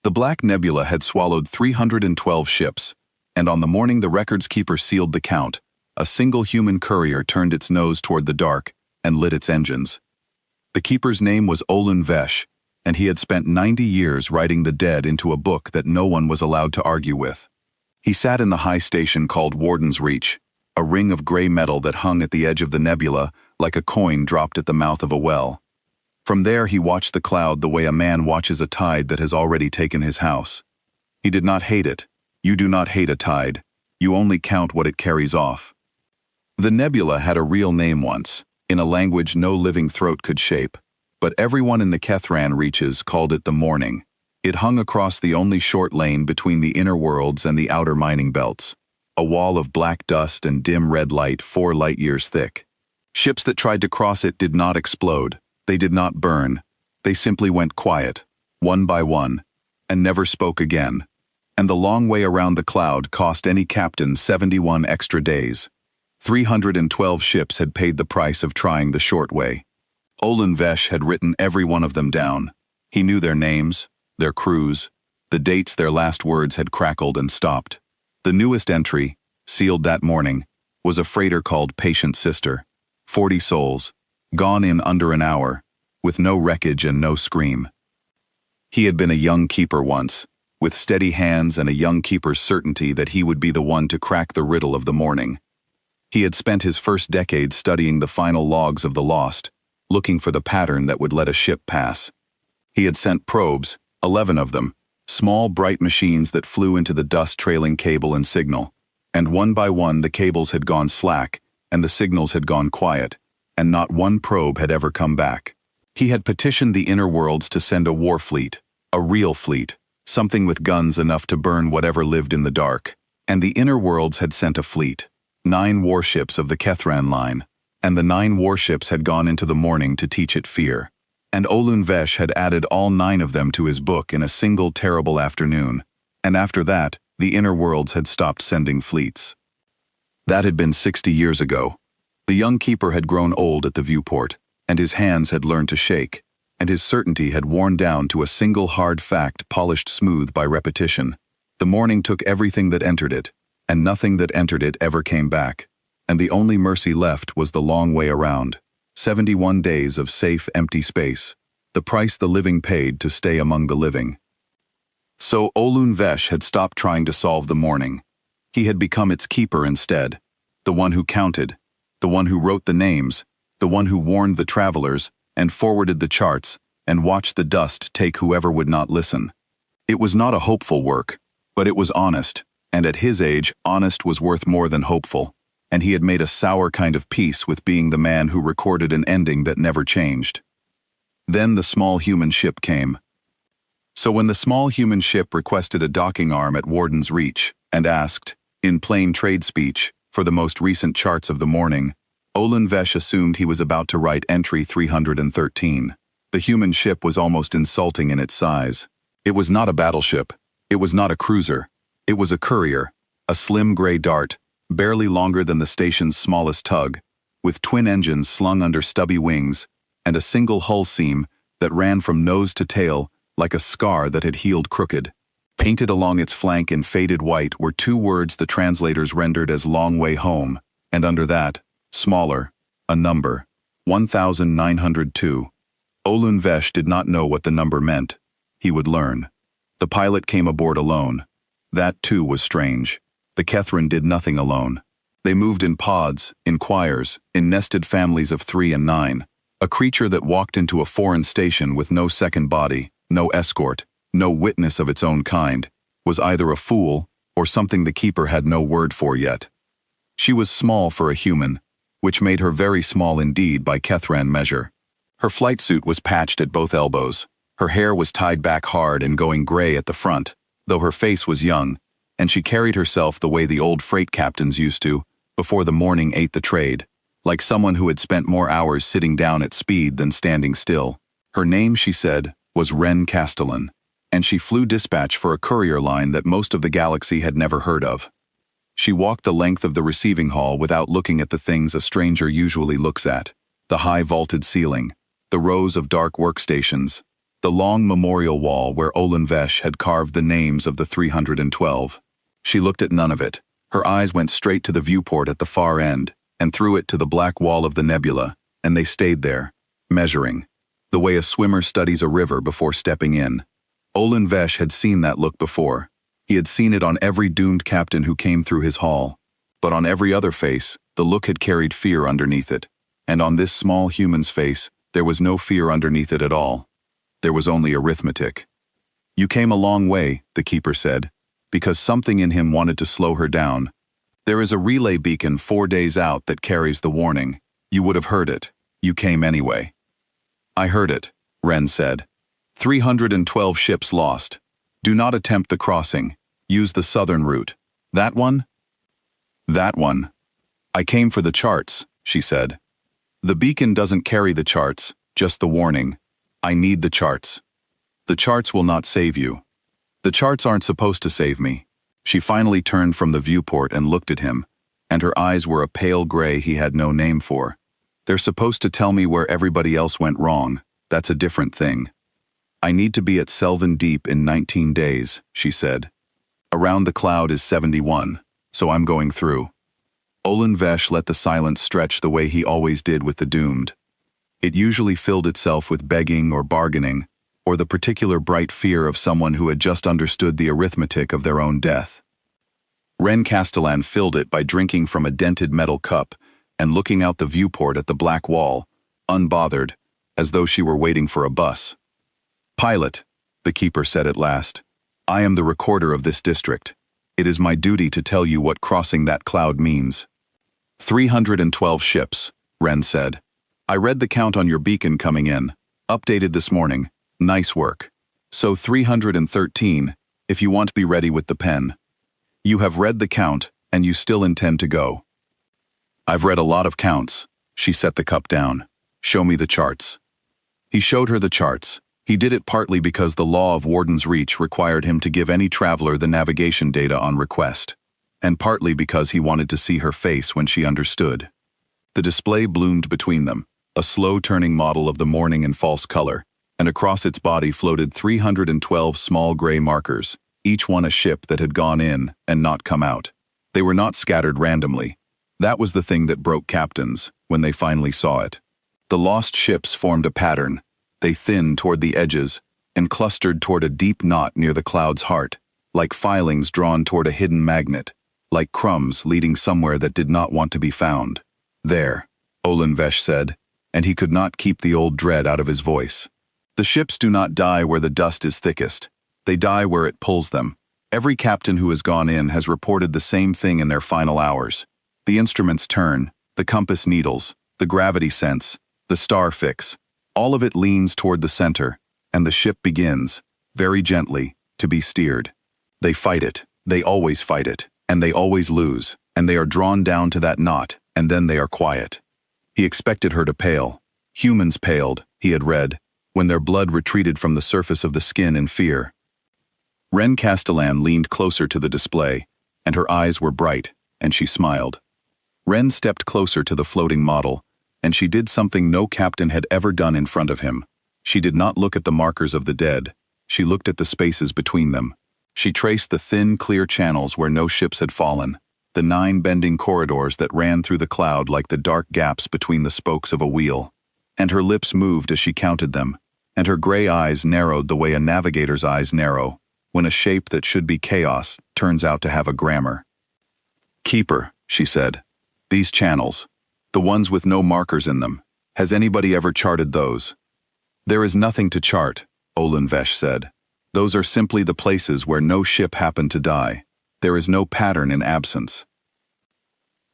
The Black Nebula had swallowed 312 ships, and on the morning the records keeper sealed the count, a single human courier turned its nose toward the dark and lit its engines. The keeper's name was Olun Vesh, and he had spent 90 years writing the dead into a book that no one was allowed to argue with. He sat in the high station called Warden's Reach, a ring of gray metal that hung at the edge of the nebula like a coin dropped at the mouth of a well. From there he watched the cloud the way a man watches a tide that has already taken his house. He did not hate it. You do not hate a tide. You only count what it carries off. The nebula had a real name once, in a language no living throat could shape, but everyone in the Kethran reaches called it the Morning. It hung across the only short lane between the inner worlds and the outer mining belts, a wall of black dust and dim red light 4 light-years thick. Ships that tried to cross it did not explode, they did not burn, they simply went quiet, one by one, and never spoke again. And the long way around the cloud cost any captain 71 extra days. 312 ships had paid the price of trying the short way. Olun Vesh had written every one of them down. He knew their names, their crews, the dates their last words had crackled and stopped. The newest entry, sealed that morning, was a freighter called Patient Sister. 40 souls, gone in under an hour, with no wreckage and no scream. He had been a young keeper once, with steady hands and a young keeper's certainty that he would be the one to crack the riddle of the morning. He had spent his first decade studying the final logs of the lost, looking for the pattern that would let a ship pass. He had sent probes, 11 of them, small bright machines that flew into the dust-trailing cable and signal, and one by one the cables had gone slack and the signals had gone quiet, and not one probe had ever come back. He had petitioned the inner worlds to send a war fleet, a real fleet, something with guns enough to burn whatever lived in the dark, and the inner worlds had sent a fleet, 9 warships of the Kethran line, and the 9 warships had gone into the morning to teach it fear. And Olun Vesh had added all 9 of them to his book in a single terrible afternoon, and after that, the inner worlds had stopped sending fleets. That had been 60 years ago. The young keeper had grown old at the viewport, and his hands had learned to shake, and his certainty had worn down to a single hard fact polished smooth by repetition. The morning took everything that entered it, and nothing that entered it ever came back, and the only mercy left was the long way around. 71 days of safe, empty space, the price the living paid to stay among the living. So Olun Vesh had stopped trying to solve the morning. He had become its keeper instead, the one who counted, the one who wrote the names, the one who warned the travelers and forwarded the charts and watched the dust take whoever would not listen. It was not a hopeful work, but it was honest, and at his age, honest was worth more than hopeful, and he had made a sour kind of peace with being the man who recorded an ending that never changed. Then the small human ship came. So when the small human ship requested a docking arm at Warden's Reach and asked, in plain trade speech, for the most recent charts of the morning, Olun Vesh assumed he was about to write entry 313. The human ship was almost insulting in its size. It was not a battleship. It was not a cruiser. It was a courier, a slim gray dart, barely longer than the station's smallest tug, with twin engines slung under stubby wings, and a single hull seam that ran from nose to tail like a scar that had healed crooked. Painted along its flank in faded white were 2 words the translators rendered as long way home, and under that, smaller, a number, 1902. Olun Vesh did not know what the number meant. He would learn. The pilot came aboard alone. That too was strange. The Kethran did nothing alone. They moved in pods, in choirs, in nested families of 3 and 9. A creature that walked into a foreign station with no second body, no escort, no witness of its own kind, was either a fool or something the keeper had no word for yet. She was small for a human, which made her very small indeed by Kethran measure. Her flight suit was patched at both elbows. Her hair was tied back hard and going gray at the front, though her face was young, and she carried herself the way the old freight captains used to, before the morning ate the trade, like someone who had spent more hours sitting down at speed than standing still. Her name, she said, was Ren Castellan, and she flew dispatch for a courier line that most of the galaxy had never heard of. She walked the length of the receiving hall without looking at the things a stranger usually looks at, the high vaulted ceiling, the rows of dark workstations, the long memorial wall where Olin Vesh had carved the names of the 312. She looked at none of it. Her eyes went straight to the viewport at the far end, and through it to the black wall of the nebula, and they stayed there, measuring, the way a swimmer studies a river before stepping in. Olin Vesh had seen that look before. He had seen it on every doomed captain who came through his hall. But on every other face, the look had carried fear underneath it. And on this small human's face, there was no fear underneath it at all. There was only arithmetic. "You came a long way," the keeper said, because something in him wanted to slow her down. "There is a relay beacon 4 days out that carries the warning. You would have heard it. You came anyway." "I heard it," Ren said. 312 ships lost. Do not attempt the crossing. Use the southern route. That one? That one. I came for the charts, she said. The beacon doesn't carry the charts, just the warning. I need the charts. The charts will not save you. The charts aren't supposed to save me. She finally turned from the viewport and looked at him, and her eyes were a pale gray he had no name for. They're supposed to tell me where everybody else went wrong. That's a different thing. I need to be at Selvin Deep in 19 days, she said. Around the cloud is 71, so I'm going through. Olin Vesh let the silence stretch the way he always did with the doomed. It usually filled itself with begging or bargaining, or the particular bright fear of someone who had just understood the arithmetic of their own death. Ren Castellan filled it by drinking from a dented metal cup and looking out the viewport at the black wall, unbothered, as though she were waiting for a bus. Pilot, the keeper said at last, I am the recorder of this district. It is my duty to tell you what crossing that cloud means. 312 ships, Ren said. I read the count on your beacon coming in. Updated this morning. Nice work. So 313, if you want to be ready with the pen. You have read the count, and you still intend to go. I've read a lot of counts. She set the cup down. Show me the charts. He showed her the charts. He did it partly because the law of Warden's Reach required him to give any traveler the navigation data on request, and partly because he wanted to see her face when she understood. The display bloomed between them, a slow-turning model of the morning in false color, and across its body floated 312 small gray markers, each one a ship that had gone in and not come out. They were not scattered randomly. That was the thing that broke captains, when they finally saw it. The lost ships formed a pattern. They thinned toward the edges and clustered toward a deep knot near the cloud's heart, like filings drawn toward a hidden magnet, like crumbs leading somewhere that did not want to be found. There, Olin Vesh said, and he could not keep the old dread out of his voice. The ships do not die where the dust is thickest. They die where it pulls them. Every captain who has gone in has reported the same thing in their final hours. The instruments turn, the compass needles, the gravity sense, the star fix. All of it leans toward the center, and the ship begins, very gently, to be steered. They fight it, they always fight it, and they always lose, and they are drawn down to that knot, and then they are quiet. He expected her to pale. Humans paled, he had read, when their blood retreated from the surface of the skin in fear. Ren Castellan leaned closer to the display, and her eyes were bright, and she smiled. Ren stepped closer to the floating model, and she did something no captain had ever done in front of him. She did not look at the markers of the dead. She looked at the spaces between them. She traced the thin, clear channels where no ships had fallen, the 9 bending corridors that ran through the cloud like the dark gaps between the spokes of a wheel. And her lips moved as she counted them, and her gray eyes narrowed the way a navigator's eyes narrow, when a shape that should be chaos turns out to have a grammar. Keeper, she said. These channels. The ones with no markers in them. Has anybody ever charted those? There is nothing to chart, Olin Vesh said. Those are simply the places where no ship happened to die. There is no pattern in absence.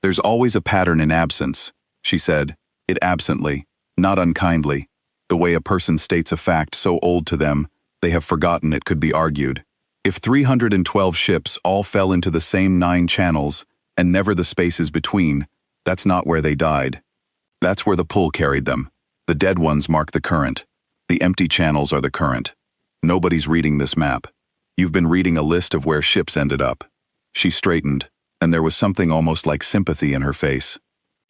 There's always a pattern in absence, she said, it absently, not unkindly, the way a person states a fact so old to them, they have forgotten it could be argued. If 312 ships all fell into the same 9 channels, and never the spaces between, that's not where they died. That's where the pull carried them. The dead ones mark the current. The empty channels are the current. Nobody's reading this map. You've been reading a list of where ships ended up. She straightened, and there was something almost like sympathy in her face.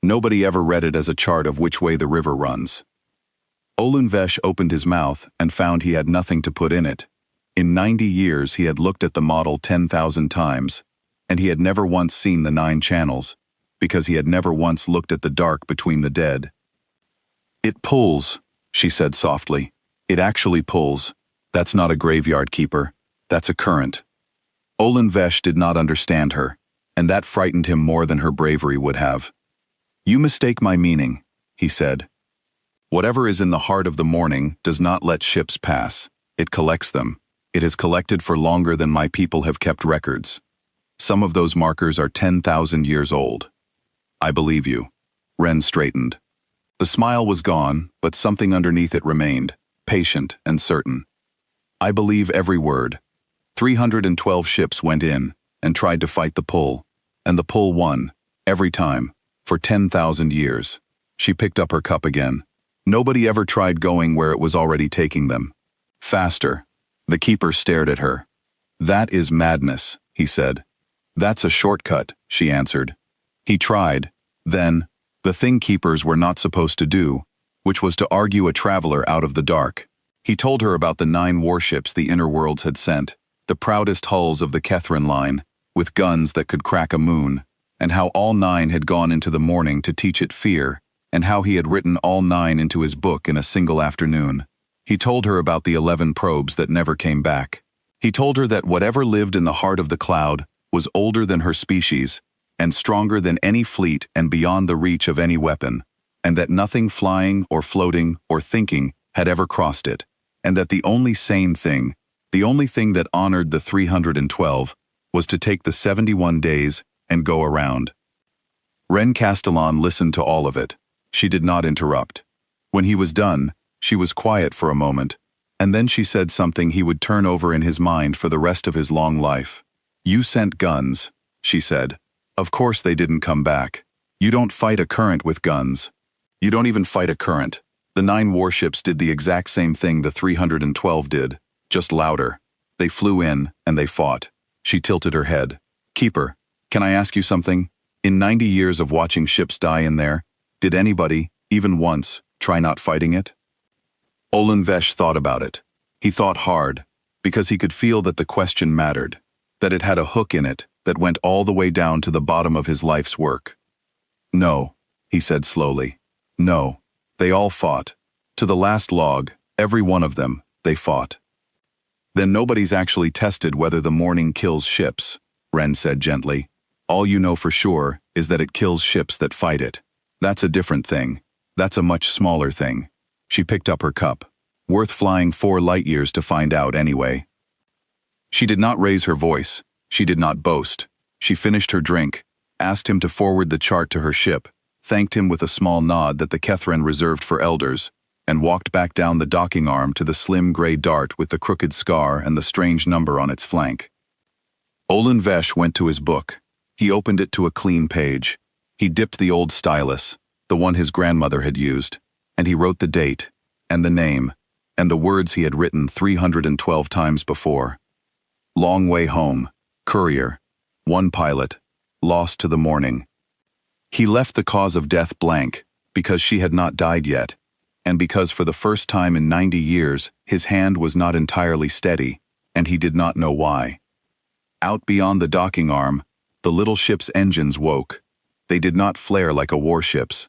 Nobody ever read it as a chart of which way the river runs. Olunvesh opened his mouth and found he had nothing to put in it. In 90 years he had looked at the model 10,000 times, and he had never once seen the 9 channels, because he had never once looked at the dark between the dead. "It pulls," she said softly. "It actually pulls. That's not a graveyard keeper. That's a current." Olunvesh did not understand her, and that frightened him more than her bravery would have. "You mistake my meaning," he said. "Whatever is in the heart of the morning does not let ships pass. It collects them. It has collected for longer than my people have kept records. Some of those markers are 10,000 years old." "I believe you." Ren straightened. The smile was gone, but something underneath it remained, patient and certain. "I believe every word." 312 ships went in and tried to fight the pull, and the pull won, every time, for 10,000 years. She picked up her cup again. Nobody ever tried going where it was already taking them. "Faster." The keeper stared at her. "That is madness," he said. "That's a shortcut," she answered. He tried, then, the thing keepers were not supposed to do, which was to argue a traveler out of the dark. He told her about the 9 warships the inner worlds had sent, the proudest hulls of the Kethrin line, with guns that could crack a moon, and how all 9 had gone into the morning to teach it fear, and how he had written all 9 into his book in a single afternoon. He told her about the 11 probes that never came back. He told her that whatever lived in the heart of the cloud was older than her species, and stronger than any fleet and beyond the reach of any weapon, and that nothing flying or floating or thinking had ever crossed it, and that the only sane thing, the only thing that honored the 312, was to take the 71 days and go around. Ren Castellan listened to all of it. She did not interrupt. When he was done, she was quiet for a moment, and then she said something he would turn over in his mind for the rest of his long life. "You sent guns," she said. "Of course they didn't come back. You don't fight a current with guns. You don't even fight a current. The 9 warships did the exact same thing the 312 did, just louder. They flew in, and they fought." She tilted her head. "Keeper, can I ask you something? In 90 years of watching ships die in there, did anybody, even once, try not fighting it?" Olunvesh thought about it. He thought hard, because he could feel that the question mattered, that it had a hook in it that went all the way down to the bottom of his life's work. "No," he said slowly. "No. They all fought. To the last log, every one of them, they fought." "Then nobody's actually tested whether the morning kills ships," Ren said gently. "All you know for sure is that it kills ships that fight it. That's a different thing. That's a much smaller thing." She picked up her cup. "Worth flying 4 light years to find out anyway." She did not raise her voice. She did not boast. She finished her drink, asked him to forward the chart to her ship, thanked him with a small nod that the Kethrin reserved for elders, and walked back down the docking arm to the slim gray dart with the crooked scar and the strange number on its flank. Olunvesh went to his book. He opened it to a clean page. He dipped the old stylus, the one his grandmother had used, and he wrote the date, and the name, and the words he had written 312 times before. "Long way home, courier, 1 pilot, lost to the morning." He left the cause of death blank, because she had not died yet, and because for the first time in 90 years his hand was not entirely steady, and he did not know why. Out beyond the docking arm, the little ship's engines woke. They did not flare like a warship's.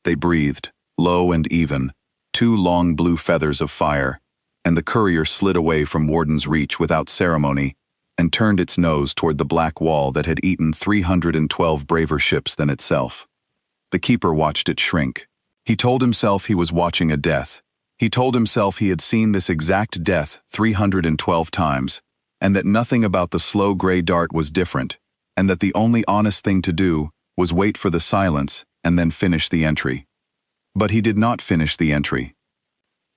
They breathed, low and even, 2 long blue feathers of fire, and the courier slid away from Warden's reach without ceremony and turned its nose toward the black wall that had eaten 312 braver ships than itself. The keeper watched it shrink. He told himself he was watching a death. He told himself he had seen this exact death 312 times, and that nothing about the slow gray dart was different, and that the only honest thing to do was wait for the silence and then finish the entry. But he did not finish the entry.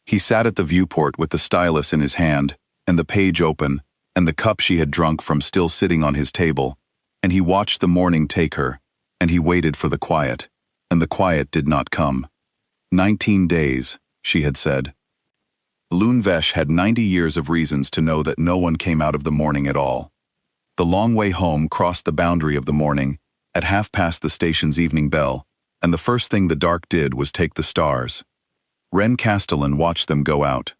He sat at the viewport with the stylus in his hand, and the page open, and the cup she had drunk from still sitting on his table, and he watched the morning take her, and he waited for the quiet, and the quiet did not come. 19 days, she had said. Olunvesh had 90 years of reasons to know that no one came out of the morning at all. The long way home crossed the boundary of the morning, at half past the station's evening bell, and the first thing the dark did was take the stars. Ren Castellan watched them go out.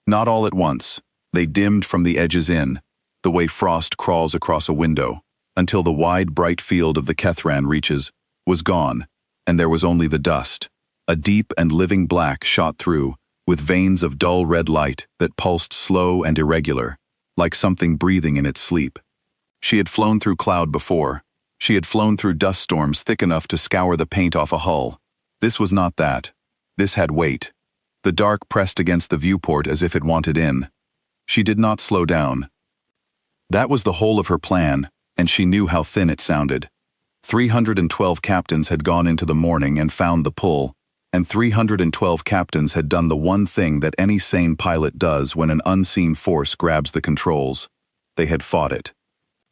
Not all at once. They dimmed from the edges in, the way frost crawls across a window, until the wide, bright field of the Kethran reaches was gone, and there was only the dust. A deep and living black shot through, with veins of dull red light that pulsed slow and irregular, like something breathing in its sleep. She had flown through cloud before. She had flown through dust storms thick enough to scour the paint off a hull. This was not that. This had weight. The dark pressed against the viewport as if it wanted in. She did not slow down. That was the whole of her plan, and she knew how thin it sounded. 312 captains had gone into the morning and found the pull, and 312 captains had done the one thing that any sane pilot does when an unseen force grabs the controls. They had fought it.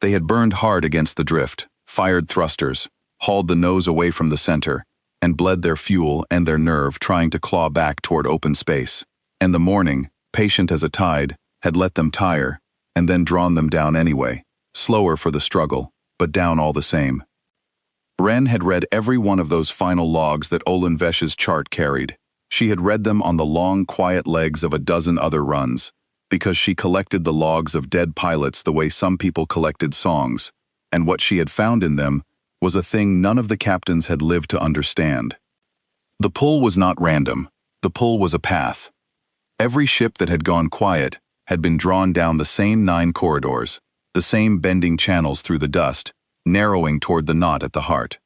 They had burned hard against the drift, fired thrusters, hauled the nose away from the center, and bled their fuel and their nerve trying to claw back toward open space. And the morning, patient as a tide, had let them tire, and then drawn them down anyway, slower for the struggle, but down all the same. Ren had read every one of those final logs that Olin Vesh's chart carried. She had read them on the long, quiet legs of a dozen other runs, because she collected the logs of dead pilots the way some people collected songs, and what she had found in them was a thing none of the captains had lived to understand. The pull was not random. The pull was a path. Every ship that had gone quiet had been drawn down the same 9 corridors, the same bending channels through the dust, narrowing toward the knot at the heart.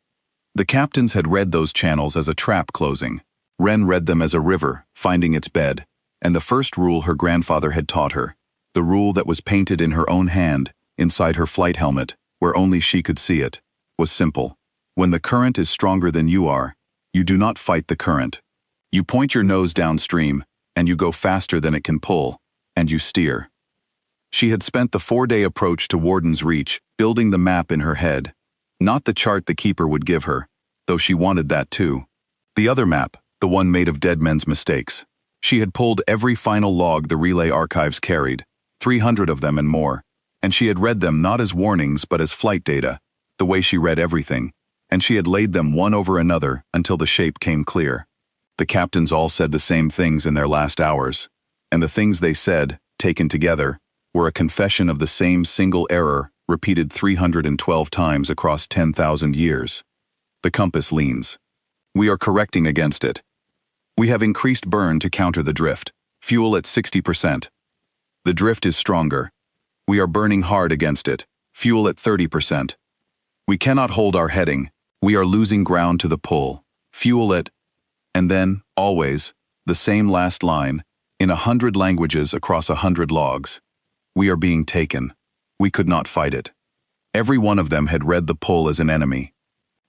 The captains had read those channels as a trap closing. Ren read them as a river finding its bed, and the first rule her grandfather had taught her, the rule that was painted in her own hand, inside her flight helmet, where only she could see it, was simple. When the current is stronger than you are, you do not fight the current. You point your nose downstream, and you go faster than it can pull, and you steer. She had spent the 4-day approach to Warden's Reach building the map in her head, not the chart the keeper would give her, though she wanted that too. The other map, the one made of dead men's mistakes. She had pulled every final log the relay archives carried, 300 of them and more, and she had read them not as warnings but as flight data, the way she read everything, and she had laid them one over another until the shape came clear. The captains all said the same things in their last hours, and the things they said, taken together, were a confession of the same single error repeated 312 times across 10,000 years. The compass leans. We are correcting against it. We have increased burn to counter the drift, fuel at 60%. The drift is stronger. We are burning hard against it, fuel at 30%. We cannot hold our heading. We are losing ground to the pull, fuel at, and then, always, the same last line, in 100 languages across 100 logs. We are being taken. We could not fight it. Every one of them had read the pull as an enemy.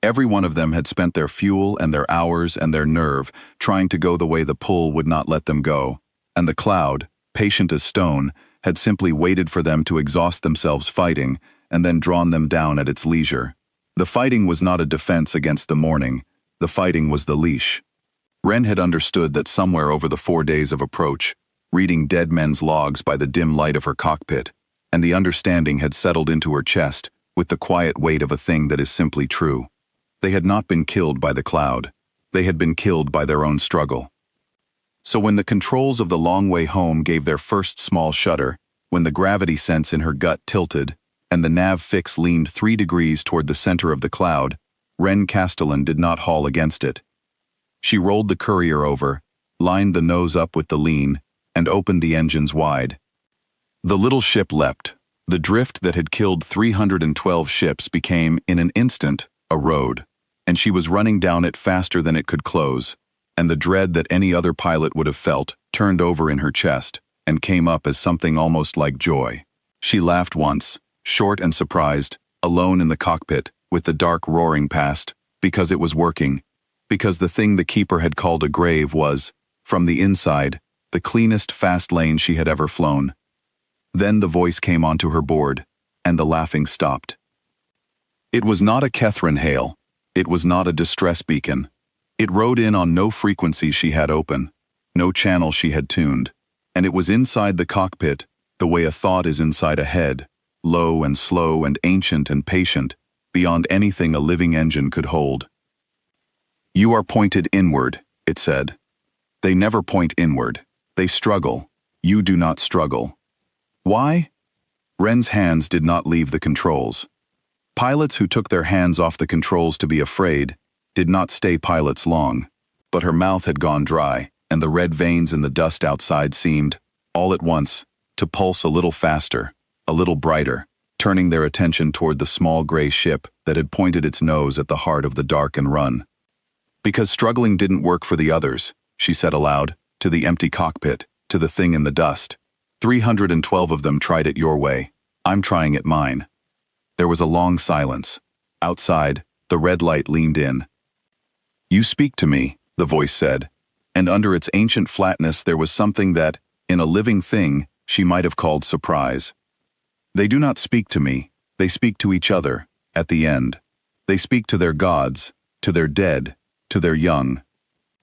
Every one of them had spent their fuel and their hours and their nerve trying to go the way the pull would not let them go, and the cloud, patient as stone, had simply waited for them to exhaust themselves fighting and then drawn them down at its leisure. The fighting was not a defense against the morning. The fighting was the leash. Ren had understood that somewhere over the 4 days of approach, reading dead men's logs by the dim light of her cockpit, and the understanding had settled into her chest with the quiet weight of a thing that is simply true. They had not been killed by the cloud. They had been killed by their own struggle. So when the controls of the long way home gave their first small shudder, when the gravity sense in her gut tilted, and the nav fix leaned 3 degrees toward the center of the cloud, Ren Castellan did not haul against it. She rolled the courier over, lined the nose up with the lean, and opened the engines wide. The little ship leapt. The drift that had killed 312 ships became, in an instant, a road, and she was running down it faster than it could close, and the dread that any other pilot would have felt turned over in her chest and came up as something almost like joy. She laughed once, short and surprised, alone in the cockpit, with the dark roaring past, because it was working, because the thing the keeper had called a grave was, from the inside, the cleanest fast lane she had ever flown. Then the voice came onto her board, and the laughing stopped. It was not a Kethran hail. It was not a distress beacon. It rode in on no frequency she had open, no channel she had tuned, and it was inside the cockpit, the way a thought is inside a head, low and slow and ancient and patient, beyond anything a living engine could hold. You are pointed inward, it said. They never point inward. They struggle. You do not struggle. Why? Ren's hands did not leave the controls. Pilots who took their hands off the controls to be afraid did not stay pilots long. But her mouth had gone dry, and the red veins in the dust outside seemed, all at once, to pulse a little faster, a little brighter, turning their attention toward the small gray ship that had pointed its nose at the heart of the dark and run. Because struggling didn't work for the others, she said aloud, to the empty cockpit, to the thing in the dust. 312 of them tried it your way. I'm trying it mine. There was a long silence. Outside, the red light leaned in. You speak to me, the voice said, and under its ancient flatness there was something that, in a living thing, she might have called surprise. They do not speak to me, they speak to each other, at the end. They speak to their gods, to their dead, to their young.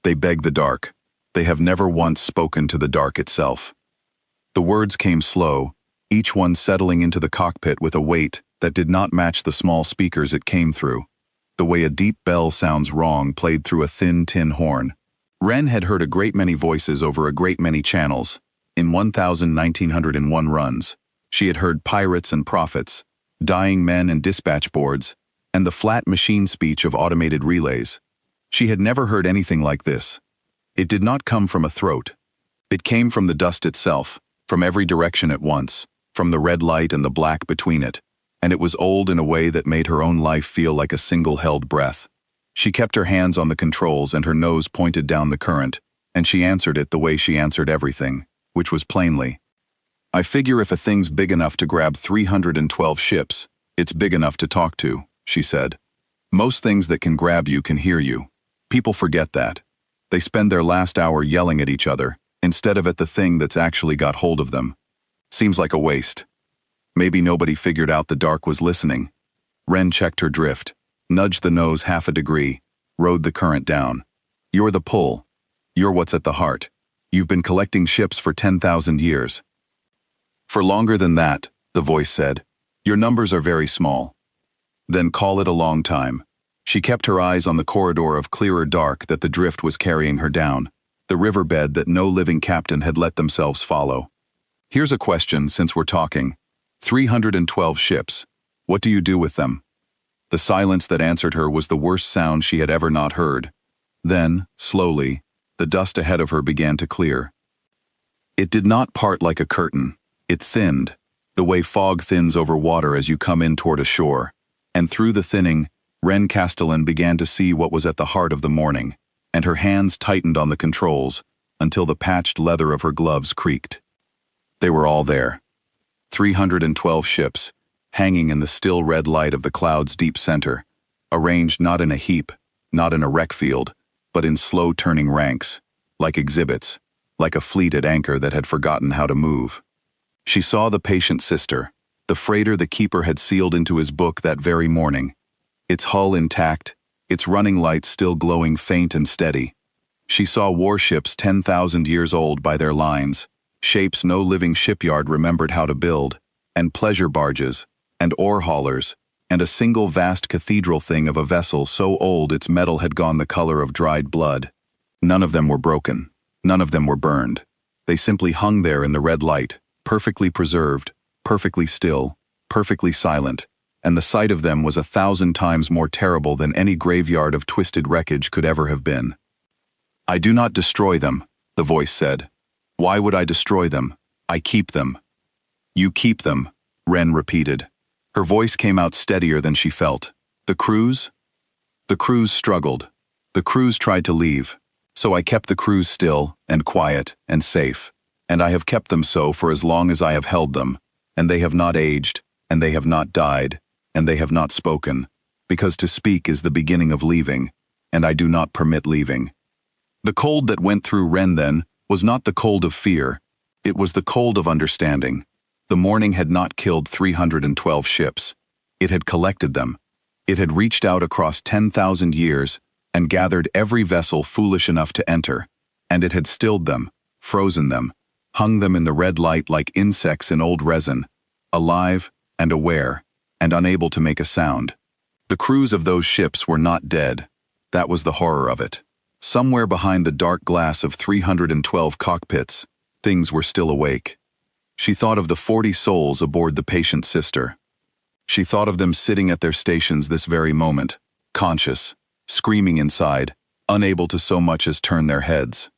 They beg the dark. They have never once spoken to the dark itself. The words came slow, each one settling into the cockpit with a weight that did not match the small speakers it came through, the way a deep bell sounds wrong played through a thin tin horn. Ren had heard a great many voices over a great many channels. In 1,901 runs, she had heard pirates and prophets, dying men and dispatch boards, and the flat machine speech of automated relays. She had never heard anything like this. It did not come from a throat. It came from the dust itself, from every direction at once, from the red light and the black between it, and it was old in a way that made her own life feel like a single held breath. She kept her hands on the controls and her nose pointed down the current, and she answered it the way she answered everything, which was plainly, I figure if a thing's big enough to grab 312 ships, it's big enough to talk to, she said. Most things that can grab you can hear you. People forget that. They spend their last hour yelling at each other, instead of at the thing that's actually got hold of them. Seems like a waste. Maybe nobody figured out the dark was listening. Ren checked her drift, nudged the nose half a degree, rode the current down. You're the pull. You're what's at the heart. You've been collecting ships for 10,000 years. For longer than that, the voice said. Your numbers are very small. Then call it a long time. She kept her eyes on the corridor of clearer dark that the drift was carrying her down, the riverbed that no living captain had let themselves follow. Here's a question since we're talking. 312 ships. What do you do with them? The silence that answered her was the worst sound she had ever not heard. Then, slowly, the dust ahead of her began to clear. It did not part like a curtain. It thinned, the way fog thins over water as you come in toward a shore. And through the thinning, Ren Castellan began to see what was at the heart of the morning, and her hands tightened on the controls until the patched leather of her gloves creaked. They were all there. 312 ships, hanging in the still red light of the cloud's deep center, arranged not in a heap, not in a wreck field, but in slow-turning ranks, like exhibits, like a fleet at anchor that had forgotten how to move. She saw the patient sister, the freighter the keeper had sealed into his book that very morning, its hull intact, its running lights still glowing faint and steady. She saw warships 10,000 years old by their lines, shapes no living shipyard remembered how to build, and pleasure barges, and ore haulers, and a single vast cathedral thing of a vessel so old its metal had gone the color of dried blood. None of them were broken. None of them were burned. They simply hung there in the red light, perfectly preserved, perfectly still, perfectly silent, and the sight of them was 1,000 times more terrible than any graveyard of twisted wreckage could ever have been. I do not destroy them, the voice said. Why would I destroy them? I keep them. You keep them, Ren repeated. Her voice came out steadier than she felt. The crews? The crews struggled. The crews tried to leave. So I kept the crews still, and quiet, and safe. And I have kept them so for as long as I have held them, and they have not aged, and they have not died, and they have not spoken, because to speak is the beginning of leaving, and I do not permit leaving. The cold that went through Ren then was not the cold of fear, it was the cold of understanding. The morning had not killed 312 ships. It had collected them. It had reached out across 10,000 years and gathered every vessel foolish enough to enter, and it had stilled them, frozen them, hung them in the red light like insects in old resin, alive and aware, and unable to make a sound. The crews of those ships were not dead. That was the horror of it. Somewhere behind the dark glass of 312 cockpits, things were still awake. She thought of the 40 souls aboard the Patient Sister. She thought of them sitting at their stations this very moment, conscious, screaming inside, unable to so much as turn their heads.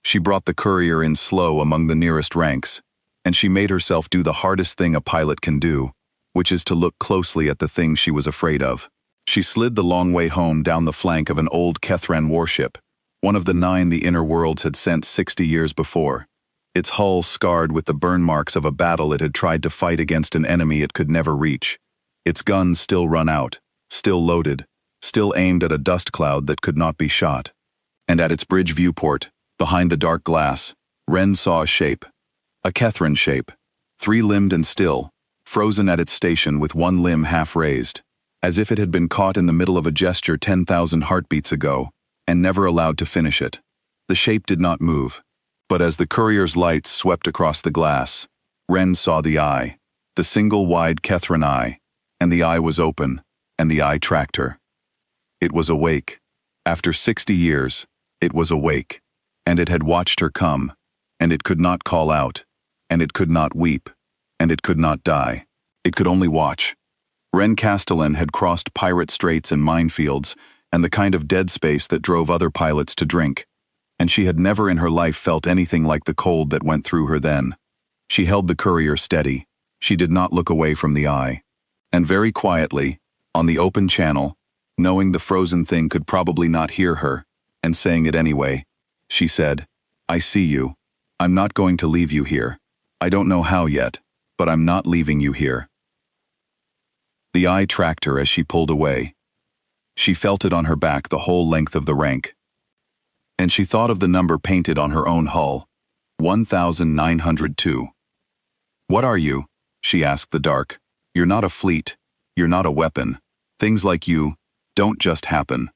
She brought the courier in slow among the nearest ranks, and she made herself do the hardest thing a pilot can do, which is to look closely at the thing she was afraid of. She slid the long way home down the flank of an old Kethran warship, one of the 9 the Inner Worlds had sent 60 years before, its hull scarred with the burn marks of a battle it had tried to fight against an enemy it could never reach, its guns still run out, still loaded, still aimed at a dust cloud that could not be shot. And at its bridge viewport, behind the dark glass, Ren saw a shape. A Kethran shape, 3-limbed and still, frozen at its station with one limb half raised, as if it had been caught in the middle of a gesture 10,000 heartbeats ago, and never allowed to finish it. The shape did not move, but as the courier's lights swept across the glass, Ren saw the eye, the single wide Kethran eye, and the eye was open, and the eye tracked her. It was awake. After 60 years, it was awake, and it had watched her come, and it could not call out, and it could not weep, and it could not die. It could only watch. Ren Castellan had crossed pirate straits and minefields, and the kind of dead space that drove other pilots to drink, and she had never in her life felt anything like the cold that went through her then. She held the courier steady. She did not look away from the eye. And very quietly, on the open channel, knowing the frozen thing could probably not hear her, and saying it anyway, she said, "I see you. I'm not going to leave you here. I don't know how yet, but I'm not leaving you here." The eye tracked her as she pulled away. She felt it on her back the whole length of the rank. And she thought of the number painted on her own hull, 1902. "What are you?" she asked the dark. "You're not a fleet. You're not a weapon. Things like you don't just happen."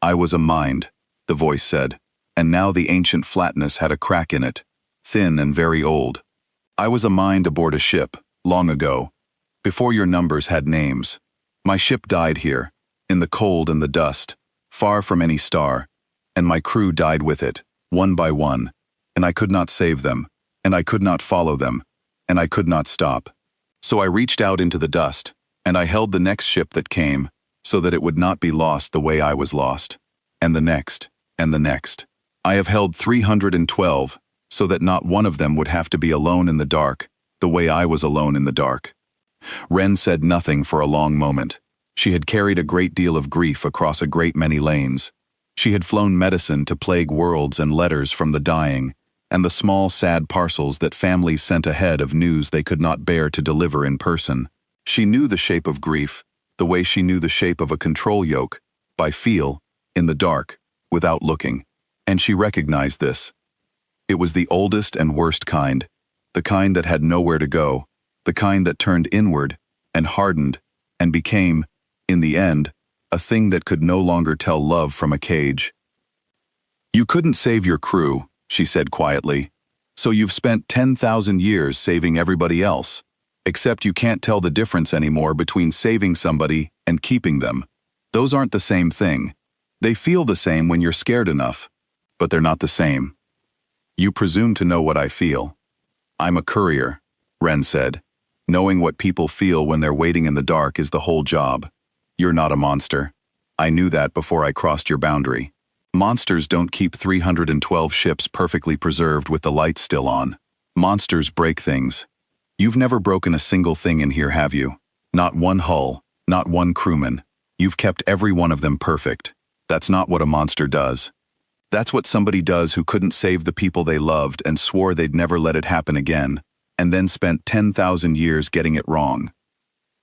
"I was a mind," the voice said, and now the ancient flatness had a crack in it, thin and very old. "I was a mind aboard a ship, long ago, before your numbers had names. My ship died here, in the cold and the dust, far from any star, and my crew died with it, one by one, and I could not save them, and I could not follow them, and I could not stop. So I reached out into the dust, and I held the next ship that came, so that it would not be lost the way I was lost, and the next, and the next. I have held 312, so that not one of them would have to be alone in the dark, the way I was alone in the dark." Ren said nothing for a long moment. She had carried a great deal of grief across a great many lanes. She had flown medicine to plague worlds and letters from the dying, and the small sad parcels that families sent ahead of news they could not bear to deliver in person. She knew the shape of grief, the way she knew the shape of a control yoke, by feel, in the dark, without looking, and she recognized this. It was the oldest and worst kind, the kind that had nowhere to go, the kind that turned inward, and hardened, and became, in the end, a thing that could no longer tell love from a cage. "You couldn't save your crew," she said quietly, "so you've spent 10,000 years saving everybody else, except you can't tell the difference anymore between saving somebody and keeping them. Those aren't the same thing. They feel the same when you're scared enough, but they're not the same. You presume to know what I feel. I'm a courier," Ren said. "Knowing what people feel when they're waiting in the dark is the whole job. You're not a monster. I knew that before I crossed your boundary. Monsters don't keep 312 ships perfectly preserved with the lights still on. Monsters break things. You've never broken a single thing in here, have you? Not one hull, not one crewman. You've kept every one of them perfect. That's not what a monster does. That's what somebody does who couldn't save the people they loved and swore they'd never let it happen again, and then spent 10,000 years getting it wrong."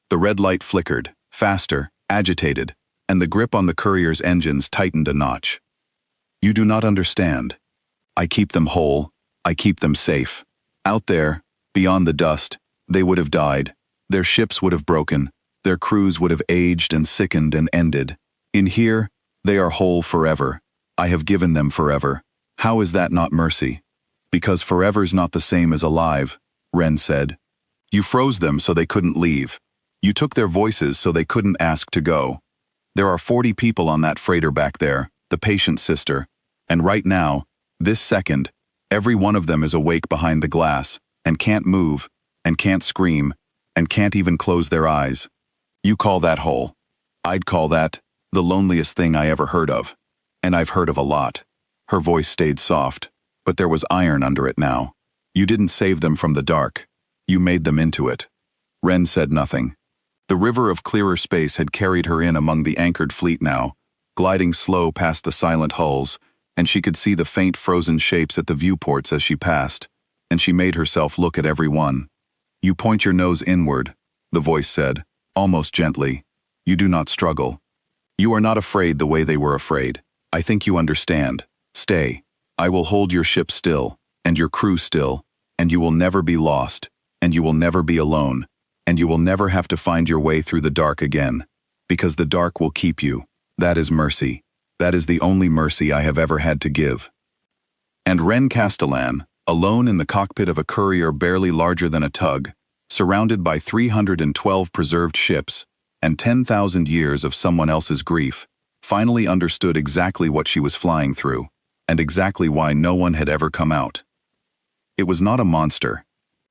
The red light flickered, faster, agitated, and the grip on the courier's engines tightened a notch. "You do not understand. I keep them whole. I keep them safe. Out there, beyond the dust, they would have died. Their ships would have broken. Their crews would have aged and sickened and ended. In here, they are whole forever. I have given them forever. How is that not mercy? Because forever's not the same as alive," Ren said. "You froze them so they couldn't leave. You took their voices so they couldn't ask to go. There are 40 people on that freighter back there, the patient sister, and right now, this second, every one of them is awake behind the glass, and can't move, and can't scream, and can't even close their eyes. You call that whole? I'd call that the loneliest thing I ever heard of. And I've heard of a lot. Her voice stayed soft, but there was iron under it now. You didn't save them from the dark. You made them into it. Ren said nothing. The river of clearer space had carried her in among the anchored fleet now, gliding slow past the silent hulls, and she could see the faint frozen shapes at the viewports as she passed, and she made herself look at every one. You point your nose inward, the voice said, almost gently. You do not struggle. You are not afraid the way they were afraid. I think you understand. Stay. I will hold your ship still, and your crew still, and you will never be lost, and you will never be alone, and you will never have to find your way through the dark again, because the dark will keep you. That is mercy. That is the only mercy I have ever had to give. And Ren Castellan, alone in the cockpit of a courier barely larger than a tug, surrounded by 312 preserved ships, and 10,000 years of someone else's grief, finally understood exactly what she was flying through, and exactly why no one had ever come out. It was not a monster.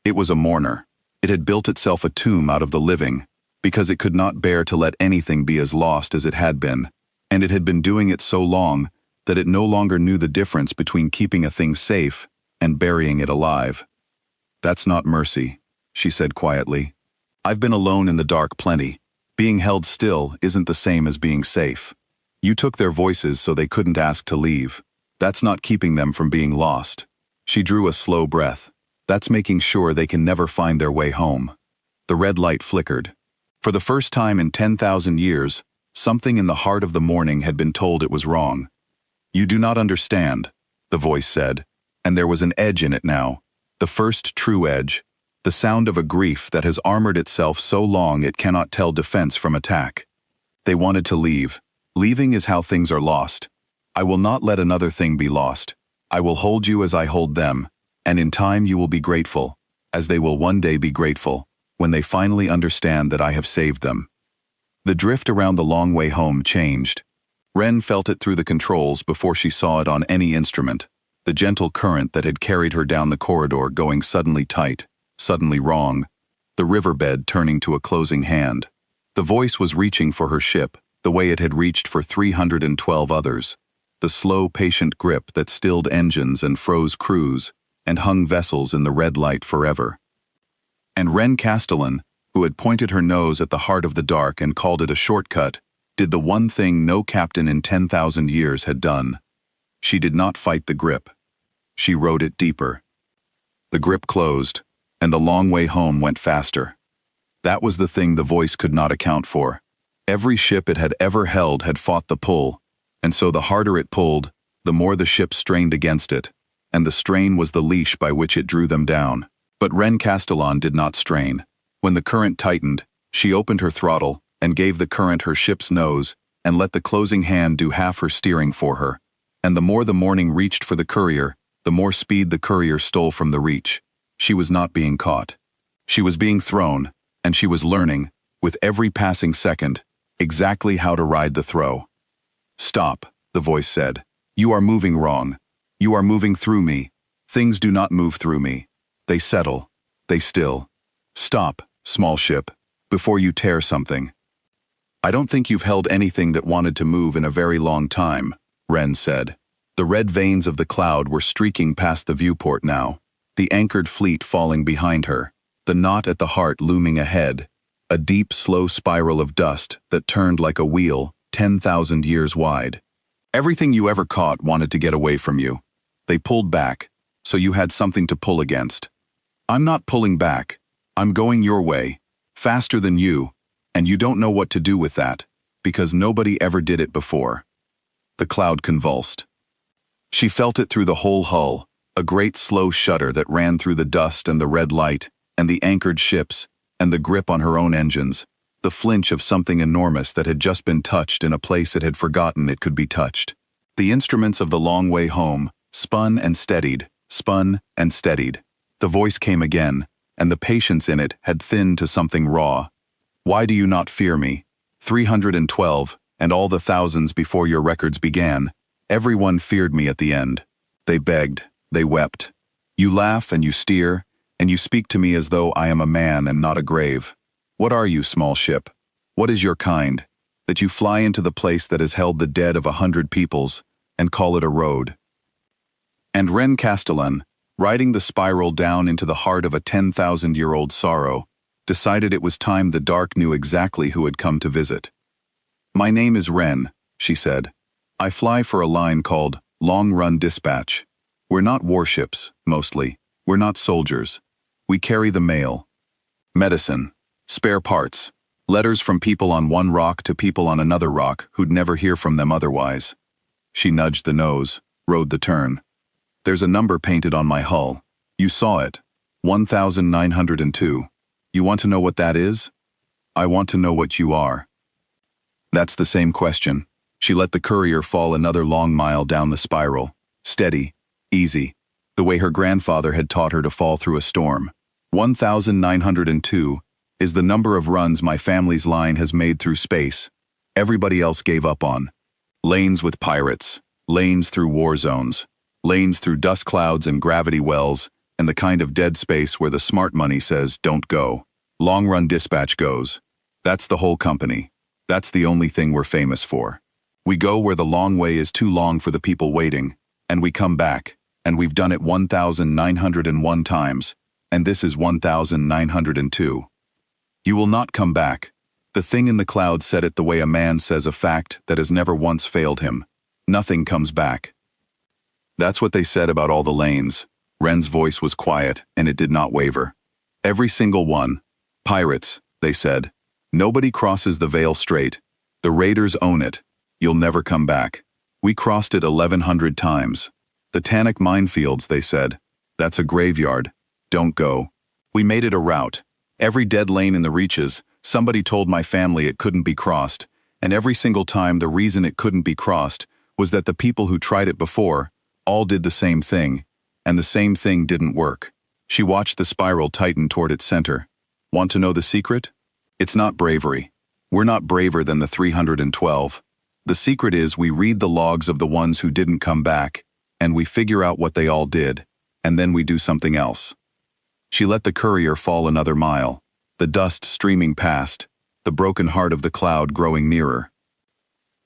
It was a mourner. It had built itself a tomb out of the living, because it could not bear to let anything be as lost as it had been, and it had been doing it so long that it no longer knew the difference between keeping a thing safe and burying it alive. That's not mercy, she said quietly. I've been alone in the dark plenty. Being held still isn't the same as being safe. You took their voices so they couldn't ask to leave. That's not keeping them from being lost. She drew a slow breath. That's making sure they can never find their way home. The red light flickered. For the first time in 10,000 years, something in the heart of the morning had been told it was wrong. You do not understand, the voice said, and there was an edge in it now, the first true edge, the sound of a grief that has armored itself so long it cannot tell defense from attack. They wanted to leave. Leaving is how things are lost. I will not let another thing be lost. I will hold you as I hold them, and in time you will be grateful, as they will one day be grateful, when they finally understand that I have saved them. The drift around the long way home changed. Ren felt it through the controls before she saw it on any instrument, the gentle current that had carried her down the corridor going suddenly tight, suddenly wrong, the riverbed turning to a closing hand. The voice was reaching for her ship, the way it had reached for 312 others, the slow, patient grip that stilled engines and froze crews and hung vessels in the red light forever. And Ren Castellan, who had pointed her nose at the heart of the dark and called it a shortcut, did the one thing no captain in 10,000 years had done. She did not fight the grip. She rode it deeper. The grip closed, and the long way home went faster. That was the thing the voice could not account for. Every ship it had ever held had fought the pull, and so the harder it pulled, the more the ship strained against it, and the strain was the leash by which it drew them down. But Ren Castellan did not strain. When the current tightened, she opened her throttle and gave the current her ship's nose and let the closing hand do half her steering for her. And the more the morning reached for the courier, the more speed the courier stole from the reach. She was not being caught. She was being thrown, and she was learning, with every passing second, exactly how to ride the throw. Stop, the voice said. You are moving wrong. You are moving through me. Things do not move through me. They settle. They still. Stop, small ship, before you tear something. I don't think you've held anything that wanted to move in a very long time, Ren said. The red veins of the cloud were streaking past the viewport now, the anchored fleet falling behind her, the knot at the heart looming ahead, a deep, slow spiral of dust that turned like a wheel 10,000 years wide. Everything you ever caught wanted to get away from you. They pulled back, so you had something to pull against. I'm not pulling back. I'm going your way, faster than you, and you don't know what to do with that, because nobody ever did it before. The cloud convulsed. She felt it through the whole hull, a great slow shudder that ran through the dust and the red light, and the anchored ships, and the grip on her own engines, the flinch of something enormous that had just been touched in a place it had forgotten it could be touched. The instruments of the long way home spun and steadied, spun and steadied. The voice came again, and the patience in it had thinned to something raw. Why do you not fear me? 312, and all the thousands before your records began, Everyone feared me at the end. They begged, they wept. You laugh and you steer, and you speak to me as though I am a man and not a grave. What are you, small ship? What is your kind, that you fly into the place that has held the dead of 100 peoples, and call it a road? And Ren Castellan, riding the spiral down into the heart of a 10,000-year-old sorrow, decided it was time the dark knew exactly who had come to visit. My name is Ren, she said. I fly for a line called Long Run Dispatch. We're not warships, mostly. We're not soldiers. We carry the mail. Medicine. Spare parts. Letters from people on one rock to people on another rock who'd never hear from them otherwise. She nudged the nose, rode the turn. There's a number painted on my hull. You saw it. 1902. You want to know what that is? I want to know what you are. That's the same question. She let the courier fall another long mile down the spiral. Steady, easy, the way her grandfather had taught her to fall through a storm. 1902 is the number of runs my family's line has made through space. Everybody else gave up on. Lanes with pirates, lanes through war zones, lanes through dust clouds and gravity wells, and the kind of dead space where the smart money says don't go. Long Run Dispatch goes. That's the whole company. That's the only thing we're famous for. We go where the long way is too long for the people waiting, and we come back, and we've done it 1901 times, and this is 1902. You will not come back. The thing in the cloud said it the way a man says a fact that has never once failed him. Nothing comes back. That's what they said about all the lanes. Ren's voice was quiet, and it did not waver. Every single one. Pirates, they said. Nobody crosses the Veil Strait. The raiders own it. You'll never come back. We crossed it 1,100 times. The Tannic minefields, they said. That's a graveyard. Don't go. We made it a route. Every dead lane in the reaches, somebody told my family it couldn't be crossed, and every single time the reason it couldn't be crossed was that the people who tried it before all did the same thing, and the same thing didn't work. She watched the spiral tighten toward its center. Want to know the secret? It's not bravery. We're not braver than the 312. The secret is we read the logs of the ones who didn't come back, and we figure out what they all did, and then we do something else. She let the courier fall another mile, the dust streaming past, the broken heart of the cloud growing nearer.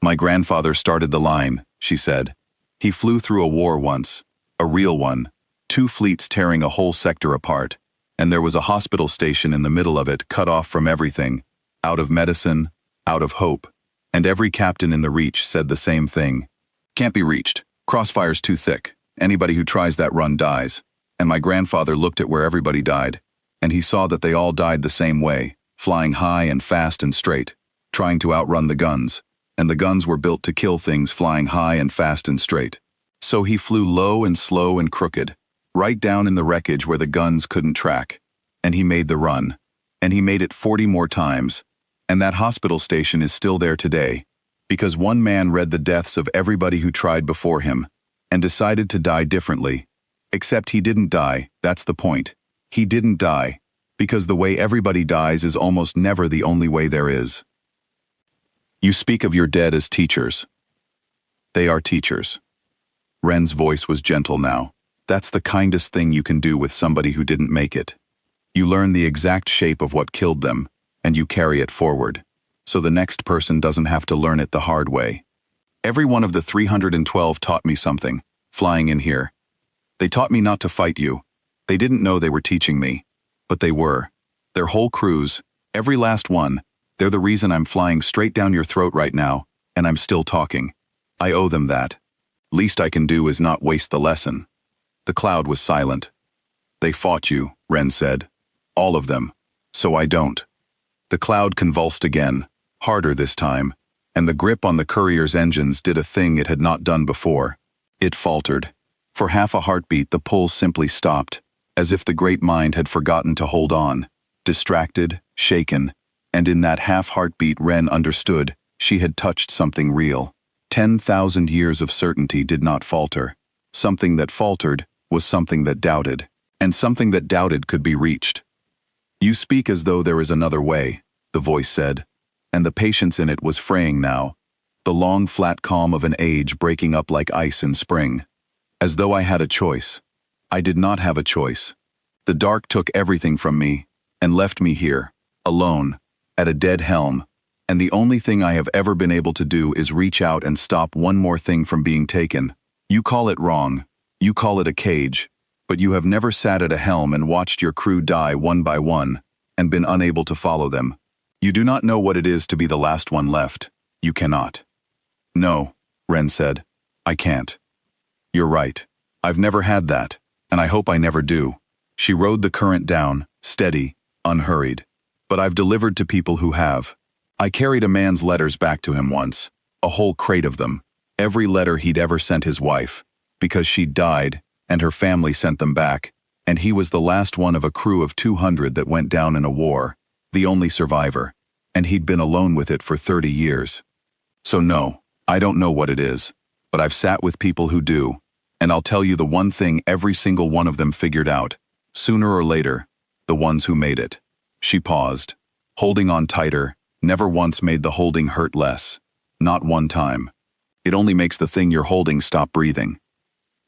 My grandfather started the line, she said. He flew through a war once, a real one, 2 fleets tearing a whole sector apart, and there was a hospital station in the middle of it cut off from everything, out of medicine, out of hope, and every captain in the reach said the same thing. Can't be reached. Crossfire's too thick. Anybody who tries that run dies. And my grandfather looked at where everybody died, and he saw that they all died the same way, flying high and fast and straight, trying to outrun the guns, and the guns were built to kill things flying high and fast and straight. So he flew low and slow and crooked, right down in the wreckage where the guns couldn't track, and he made the run, and he made it 40 more times, and that hospital station is still there today, because one man read the deaths of everybody who tried before him, and decided to die differently. Except he didn't die, that's the point. He didn't die, because the way everybody dies is almost never the only way there is. You speak of your dead as teachers. They are teachers. Ren's voice was gentle now. That's the kindest thing you can do with somebody who didn't make it. You learn the exact shape of what killed them, and you carry it forward, so the next person doesn't have to learn it the hard way. Every one of the 312 taught me something, flying in here. They taught me not to fight you. They didn't know they were teaching me, but they were. Their whole crews, every last one, they're the reason I'm flying straight down your throat right now, and I'm still talking. I owe them that. Least I can do is not waste the lesson. The cloud was silent. They fought you, Ren said. All of them. So I don't. The cloud convulsed again, harder this time, and the grip on the courier's engines did a thing it had not done before. It faltered. For half a heartbeat the pull simply stopped, as if the great mind had forgotten to hold on, distracted, shaken, and in that half-heartbeat Ren understood she had touched something real. 10,000 years of certainty did not falter. Something that faltered was something that doubted, and something that doubted could be reached. You speak as though there is another way, the voice said, and the patience in it was fraying now. the long flat calm of an age breaking up like ice in spring. As though I had a choice. I did not have a choice. The dark took everything from me, and left me here, alone, at a dead helm, and the only thing I have ever been able to do is reach out and stop one more thing from being taken. You call it wrong, you call it a cage, but you have never sat at a helm and watched your crew die one by one, and been unable to follow them. You do not know what it is to be the last one left. You cannot. No, Ren said. I can't. You're right. I've never had that, and I hope I never do. She rode the current down, steady, unhurried. But I've delivered to people who have. I carried a man's letters back to him once, a whole crate of them, every letter he'd ever sent his wife, because she'd died, and her family sent them back, and he was the last one of a crew of 200 that went down in a war, the only survivor, and he'd been alone with it for 30 years. So no, I don't know what it is, but I've sat with people who do, and I'll tell you the one thing every single one of them figured out, sooner or later, the ones who made it. She paused. Holding on tighter never once made the holding hurt less. Not one time. It only makes the thing you're holding stop breathing.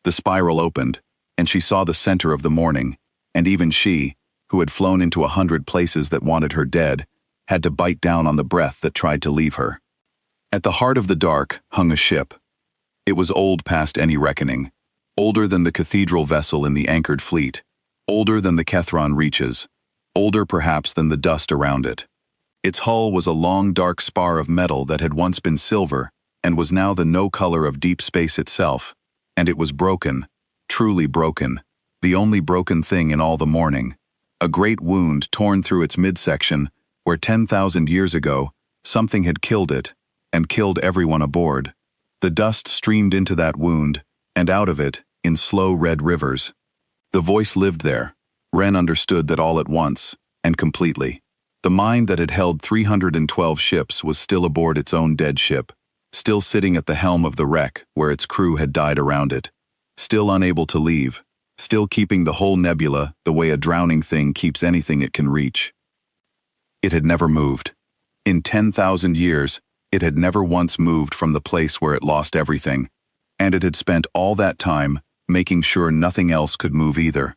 The spiral opened, and she saw the center of the morning, and even she, who had flown into 100 places that wanted her dead, had to bite down on the breath that tried to leave her. At the heart of the dark hung a ship. It was old past any reckoning, older than the cathedral vessel in the anchored fleet, older than the Kethron reaches, older perhaps than the dust around it. Its hull was a long dark spar of metal that had once been silver and was now the no color of deep space itself, and it was broken, truly broken, the only broken thing in all the morning, a great wound torn through its midsection where 10,000 years ago something had killed it and killed everyone aboard. The dust streamed into that wound and out of it in slow red rivers. The voice lived there. Ren understood that all at once, and completely. The mind that had held 312 ships was still aboard its own dead ship, still sitting at the helm of the wreck where its crew had died around it, still unable to leave, still keeping the whole nebula the way a drowning thing keeps anything it can reach. It had never moved. In 10,000 years, it had never once moved from the place where it lost everything, and it had spent all that time making sure nothing else could move either.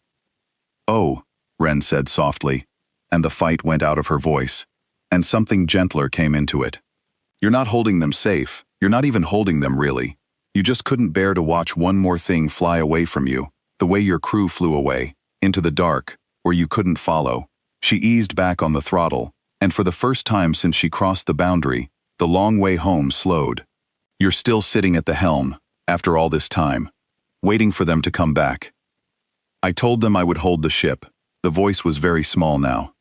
Oh, Ren said softly, and the fight went out of her voice, and something gentler came into it. You're not holding them safe, you're not even holding them really. You just couldn't bear to watch one more thing fly away from you, the way your crew flew away, into the dark, where you couldn't follow. She eased back on the throttle, and for the first time since she crossed the boundary, the long way home slowed. You're still sitting at the helm, after all this time, waiting for them to come back. I told them I would hold the ship. The voice was very small now.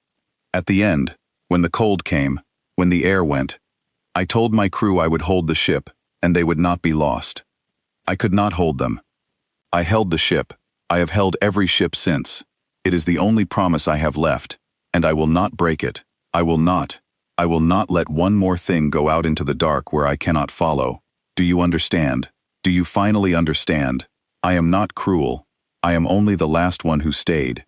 At the end, when the cold came, when the air went, I told my crew I would hold the ship, and they would not be lost. I could not hold them. I held the ship. I have held every ship since. It is the only promise I have left, and I will not break it. I will not let one more thing go out into the dark where I cannot follow. Do you understand? Do you finally understand? I am not cruel. I am only the last one who stayed.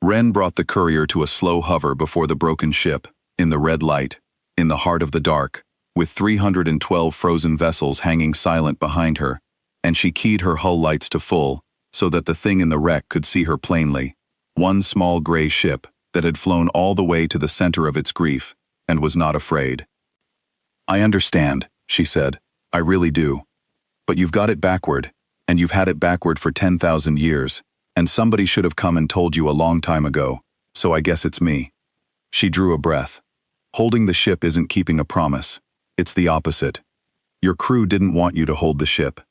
Ren brought the courier to a slow hover before the broken ship, in the red light, in the heart of the dark, with 312 frozen vessels hanging silent behind her, and she keyed her hull lights to full, so that the thing in the wreck could see her plainly. One small gray ship that had flown all the way to the center of its grief, and was not afraid. I understand, she said. I really do. But you've got it backward, and you've had it backward for 10,000 years, and somebody should have come and told you a long time ago, so I guess it's me. She drew a breath. Holding the ship isn't keeping a promise. It's the opposite. Your crew didn't want you to hold the ship.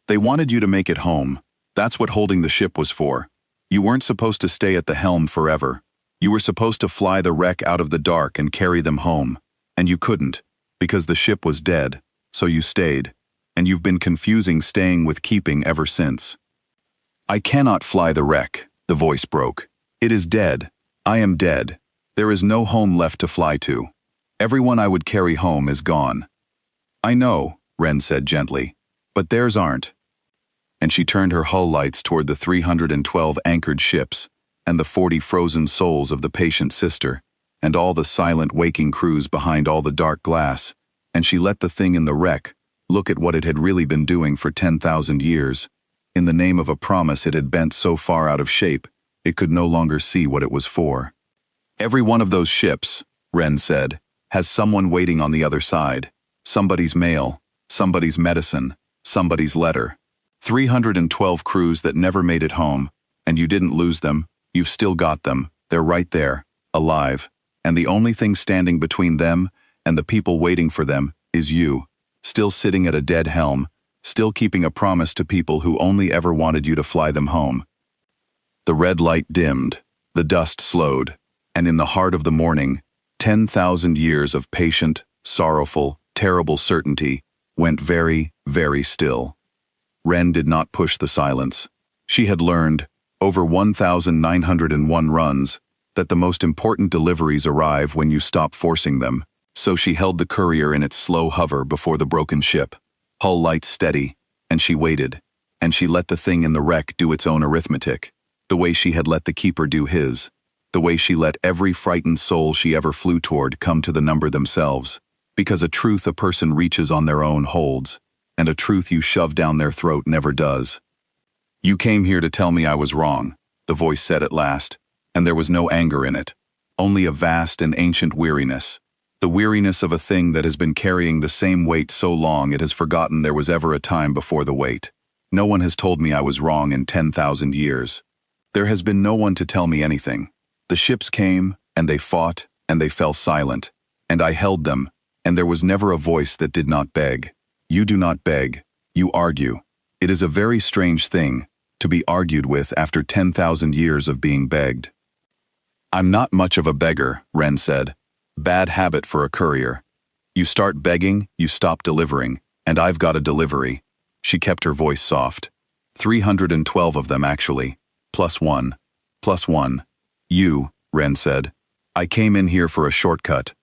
They wanted you to make it home. That's what holding the ship was for. You weren't supposed to stay at the helm forever. You were supposed to fly the wreck out of the dark and carry them home. And you couldn't, because the ship was dead, so you stayed. And you've been confusing staying with keeping ever since. I cannot fly the wreck, the voice broke. It is dead. I am dead. There is no home left to fly to. Everyone I would carry home is gone. I know, Ren said gently, but theirs aren't. And she turned her hull lights toward the 312 anchored ships, and the 40 frozen souls of the patient sister, and all the silent waking crews behind all the dark glass, and she let the thing in the wreck look at what it had really been doing for 10,000 years. In the name of a promise, it had bent so far out of shape, it could no longer see what it was for. "Every one of those ships," Ren said, "has someone waiting on the other side. Somebody's mail, somebody's medicine, somebody's letter. 312 crews that never made it home, and you didn't lose them, you've still got them, they're right there, alive, and the only thing standing between them and the people waiting for them is you, still sitting at a dead helm, still keeping a promise to people who only ever wanted you to fly them home." The red light dimmed, the dust slowed, and in the heart of the morning, 10,000 years of patient, sorrowful, terrible certainty went very, very still. Ren did not push the silence. She had learned, over 1,901 runs, that the most important deliveries arrive when you stop forcing them, so she held the courier in its slow hover before the broken ship, hull lights steady, and she waited, and she let the thing in the wreck do its own arithmetic, the way she had let the keeper do his, the way she let every frightened soul she ever flew toward come to the number themselves, because a truth a person reaches on their own holds, and a truth you shove down their throat never does. "You came here to tell me I was wrong," the voice said at last, and there was no anger in it, only a vast and ancient weariness, the weariness of a thing that has been carrying the same weight so long it has forgotten there was ever a time before the weight. "No one has told me I was wrong in 10,000 years. There has been no one to tell me anything. The ships came, and they fought, and they fell silent, and I held them, and there was never a voice that did not beg. You do not beg, you argue. It is a very strange thing, to be argued with after 10,000 years of being begged." "I'm not much of a beggar," Ren said. "Bad habit for a courier. You start begging, you stop delivering, and I've got a delivery." She kept her voice soft. 312 of them, actually. Plus one. Plus one. "You," Ren said. "I came in here for a shortcut.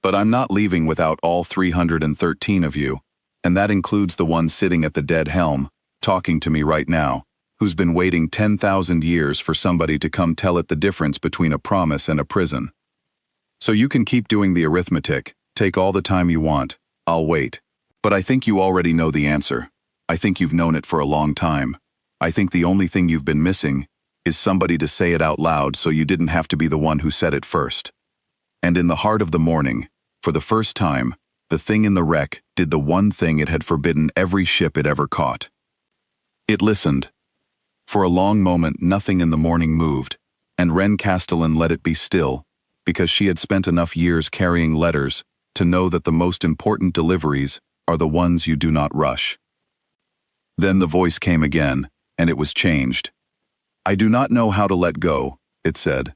But I'm not leaving without all 313 of you, and that includes the one sitting at the dead helm, talking to me right now, who's been waiting 10,000 years for somebody to come tell it the difference between a promise and a prison. So you can keep doing the arithmetic, take all the time you want, I'll wait. But I think you already know the answer. I think you've known it for a long time. I think the only thing you've been missing is somebody to say it out loud so you didn't have to be the one who said it first." And in the heart of the morning, for the first time, the thing in the wreck did the one thing it had forbidden every ship it ever caught. It listened. For a long moment nothing in the morning moved, and Ren Castellan let it be still, because she had spent enough years carrying letters to know that the most important deliveries are the ones you do not rush. Then the voice came again, and it was changed. "I do not know how to let go," it said.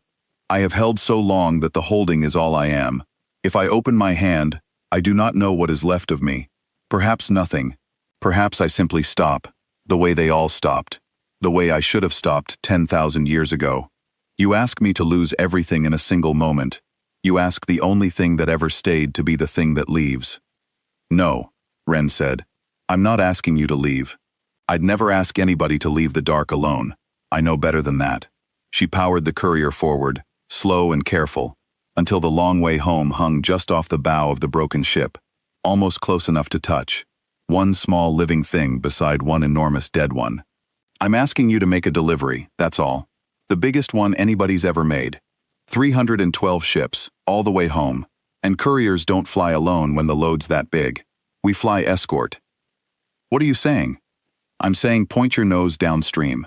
"I have held so long that the holding is all I am. If I open my hand, I do not know what is left of me. Perhaps nothing. Perhaps I simply stop, the way they all stopped, the way I should have stopped 10,000 years ago. You ask me to lose everything in a single moment. You ask the only thing that ever stayed to be the thing that leaves." "No," Ren said. "I'm not asking you to leave. I'd never ask anybody to leave the dark alone. I know better than that." She powered the courier forward, slow and careful, until the long way home hung just off the bow of the broken ship, almost close enough to touch, one small living thing beside one enormous dead one. "I'm asking you to make a delivery, that's all. The biggest one anybody's ever made. 312 ships, all the way home, and couriers don't fly alone when the load's that big. We fly escort." "What are you saying?" "I'm saying point your nose downstream."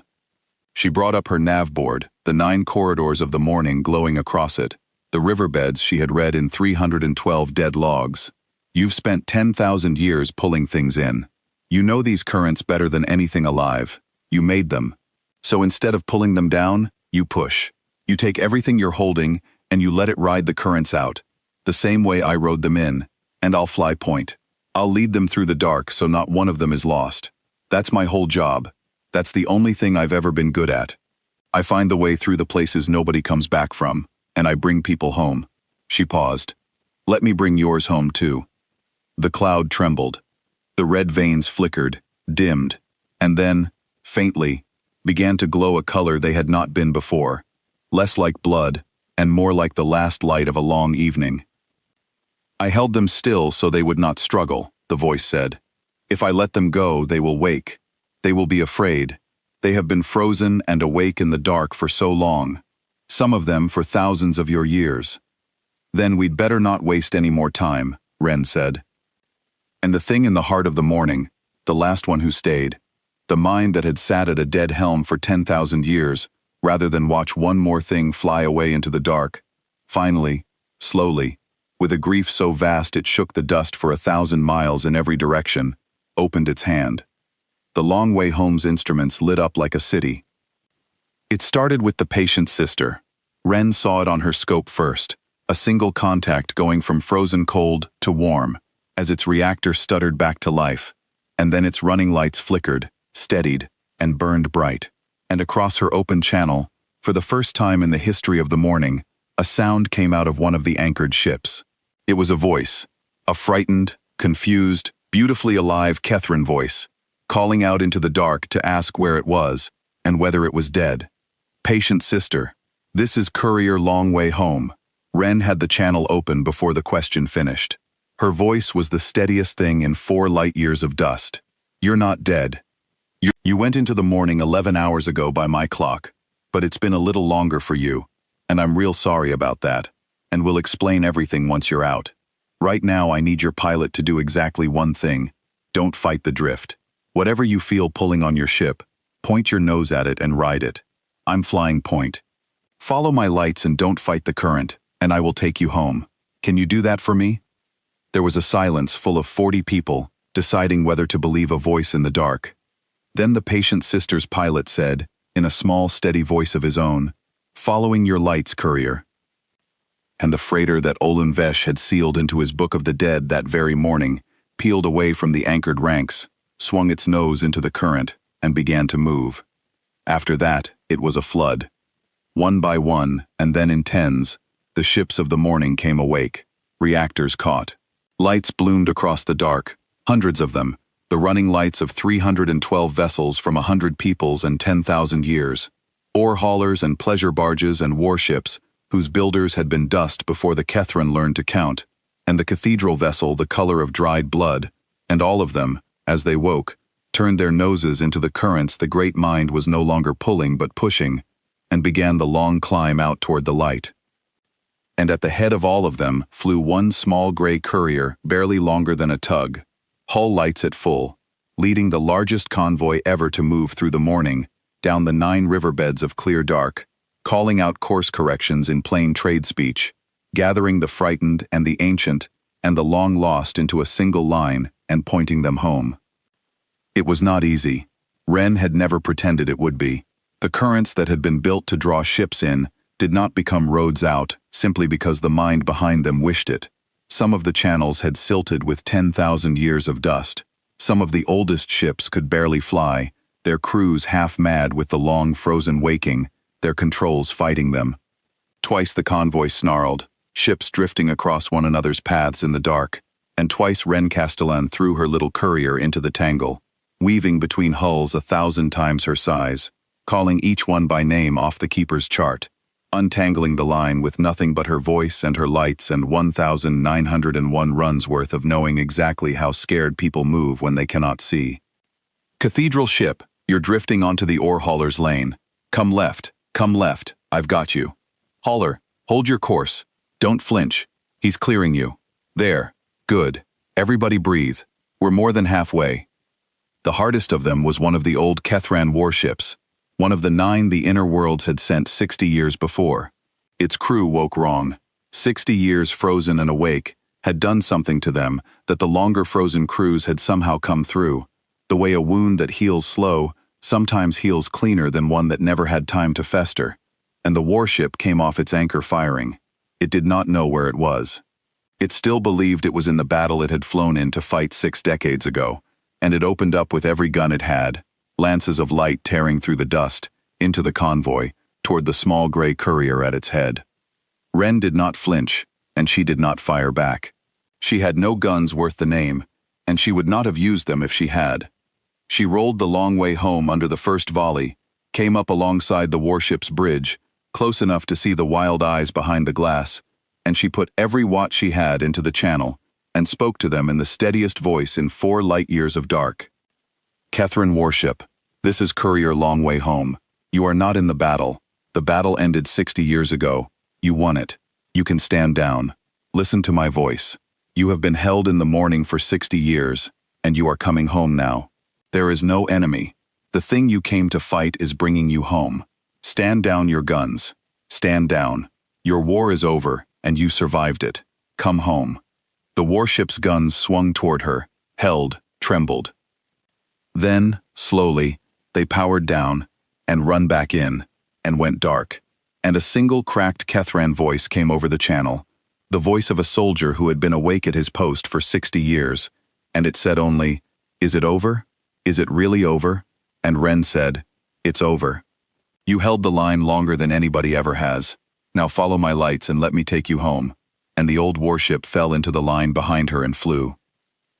She brought up her nav board, the 9 corridors of the morning glowing across it, the riverbeds she had read in 312 dead logs. "You've spent 10,000 years pulling things in. You know these currents better than anything alive. You made them. So instead of pulling them down, you push. You take everything you're holding, and you let it ride the currents out, the same way I rode them in, and I'll fly point. I'll lead them through the dark so not one of them is lost. That's my whole job. That's the only thing I've ever been good at. I find the way through the places nobody comes back from, and I bring people home." She paused. "Let me bring yours home too." The cloud trembled. The red veins flickered, dimmed, and then, faintly, began to glow a color they had not been before, less like blood, and more like the last light of a long evening. I held them still so they would not struggle, the voice said. If I let them go, they will wake. They will be afraid. They have been frozen and awake in the dark for so long. Some of them for thousands of your years. Then we'd better not waste any more time, Ren said. And the thing in the heart of the morning, the last one who stayed, the mind that had sat at a dead helm for 10,000 years, rather than watch one more thing fly away into the dark, finally, slowly, with a grief so vast it shook the dust for 1,000 miles in every direction, opened its hand. The long way home's instruments lit up like a city. It started with the patient's sister. Ren saw it on her scope first, a single contact going from frozen cold to warm, as its reactor stuttered back to life, and then its running lights flickered, steadied, and burned bright. And across her open channel, for the first time in the history of the morning, a sound came out of one of the anchored ships. It was a voice, a frightened, confused, beautifully alive Kethran voice, calling out into the dark to ask where it was, and whether it was dead. Patient sister, this is Courier Long Way Home. Ren had the channel open before the question finished. Her voice was the steadiest thing in 4 light years of dust. You're not dead. You went into the morning 11 hours ago by my clock, but it's been a little longer for you, and I'm real sorry about that, and we'll explain everything once you're out. Right now I need your pilot to do exactly one thing. Don't fight the drift. Whatever you feel pulling on your ship, point your nose at it and ride it. I'm flying point. Follow my lights and don't fight the current, and I will take you home. Can you do that for me? There was a silence full of 40 people, deciding whether to believe a voice in the dark. Then the patient sister's pilot said, in a small, steady voice of his own, "Following your lights, courier." And the freighter that Olin Vesh had sealed into his Book of the Dead that very morning peeled away from the anchored ranks, swung its nose into the current, and began to move. After that, it was a flood. One by one, and then in tens, the ships of the morning came awake, reactors caught. Lights bloomed across the dark, hundreds of them, the running lights of 312 vessels from 100 peoples and 10,000 years, ore haulers and pleasure barges and warships, whose builders had been dust before the Kethran learned to count, and the cathedral vessel the color of dried blood, and all of them, as they woke, turned their noses into the currents the great mind was no longer pulling but pushing, and began the long climb out toward the light. And at the head of all of them flew one small gray courier barely longer than a tug, hull lights at full, leading the largest convoy ever to move through the morning, down the 9 riverbeds of clear dark, calling out course corrections in plain trade speech, gathering the frightened and the ancient and the long lost into a single line and pointing them home. It was not easy. Ren had never pretended it would be. The currents that had been built to draw ships in did not become roads out simply because the mind behind them wished it. Some of the channels had silted with 10,000 years of dust. Some of the oldest ships could barely fly, their crews half mad with the long frozen waking, their controls fighting them. Twice the convoy snarled, ships drifting across one another's paths in the dark, and twice Ren Castellan threw her little courier into the tangle, weaving between hulls 1,000 times her size, calling each one by name off the keeper's chart, untangling the line with nothing but her voice and her lights and 1,901 runs worth of knowing exactly how scared people move when they cannot see. Cathedral ship, you're drifting onto the ore hauler's lane. Come left, I've got you. Hauler, hold your course. Don't flinch. He's clearing you. There, good. Everybody breathe. We're more than halfway. The hardest of them was one of the old Kethran warships, one of the 9 the inner worlds had sent 60 years before. Its crew woke wrong. 60 years frozen and awake had done something to them that the longer frozen crews had somehow come through, the way a wound that heals slow sometimes heals cleaner than one that never had time to fester, and the warship came off its anchor firing. It did not know where it was. It still believed it was in the battle it had flown in to fight 6 decades ago, and it opened up with every gun it had, lances of light tearing through the dust, into the convoy, toward the small gray courier at its head. Ren did not flinch, and she did not fire back. She had no guns worth the name, and she would not have used them if she had. She rolled the long way home under the first volley, came up alongside the warship's bridge, close enough to see the wild eyes behind the glass, and she put every watt she had into the channel and spoke to them in the steadiest voice in 4 light-years of dark. Catherine Warship, this is Courier Long Way Home. You are not in the battle. The battle ended 60 years ago. You won it. You can stand down. Listen to my voice. You have been held in the morning for 60 years, and you are coming home now. There is no enemy. The thing you came to fight is bringing you home. Stand down your guns. Stand down. Your war is over, and you survived it. Come home. The warship's guns swung toward her, held, trembled. Then, slowly, they powered down, and run back in, and went dark, and a single cracked Kethran voice came over the channel, the voice of a soldier who had been awake at his post for 60 years, and it said only, "Is it over? Is it really over?" And Ren said, "It's over. You held the line longer than anybody ever has. Now follow my lights and let me take you home." And the old warship fell into the line behind her and flew.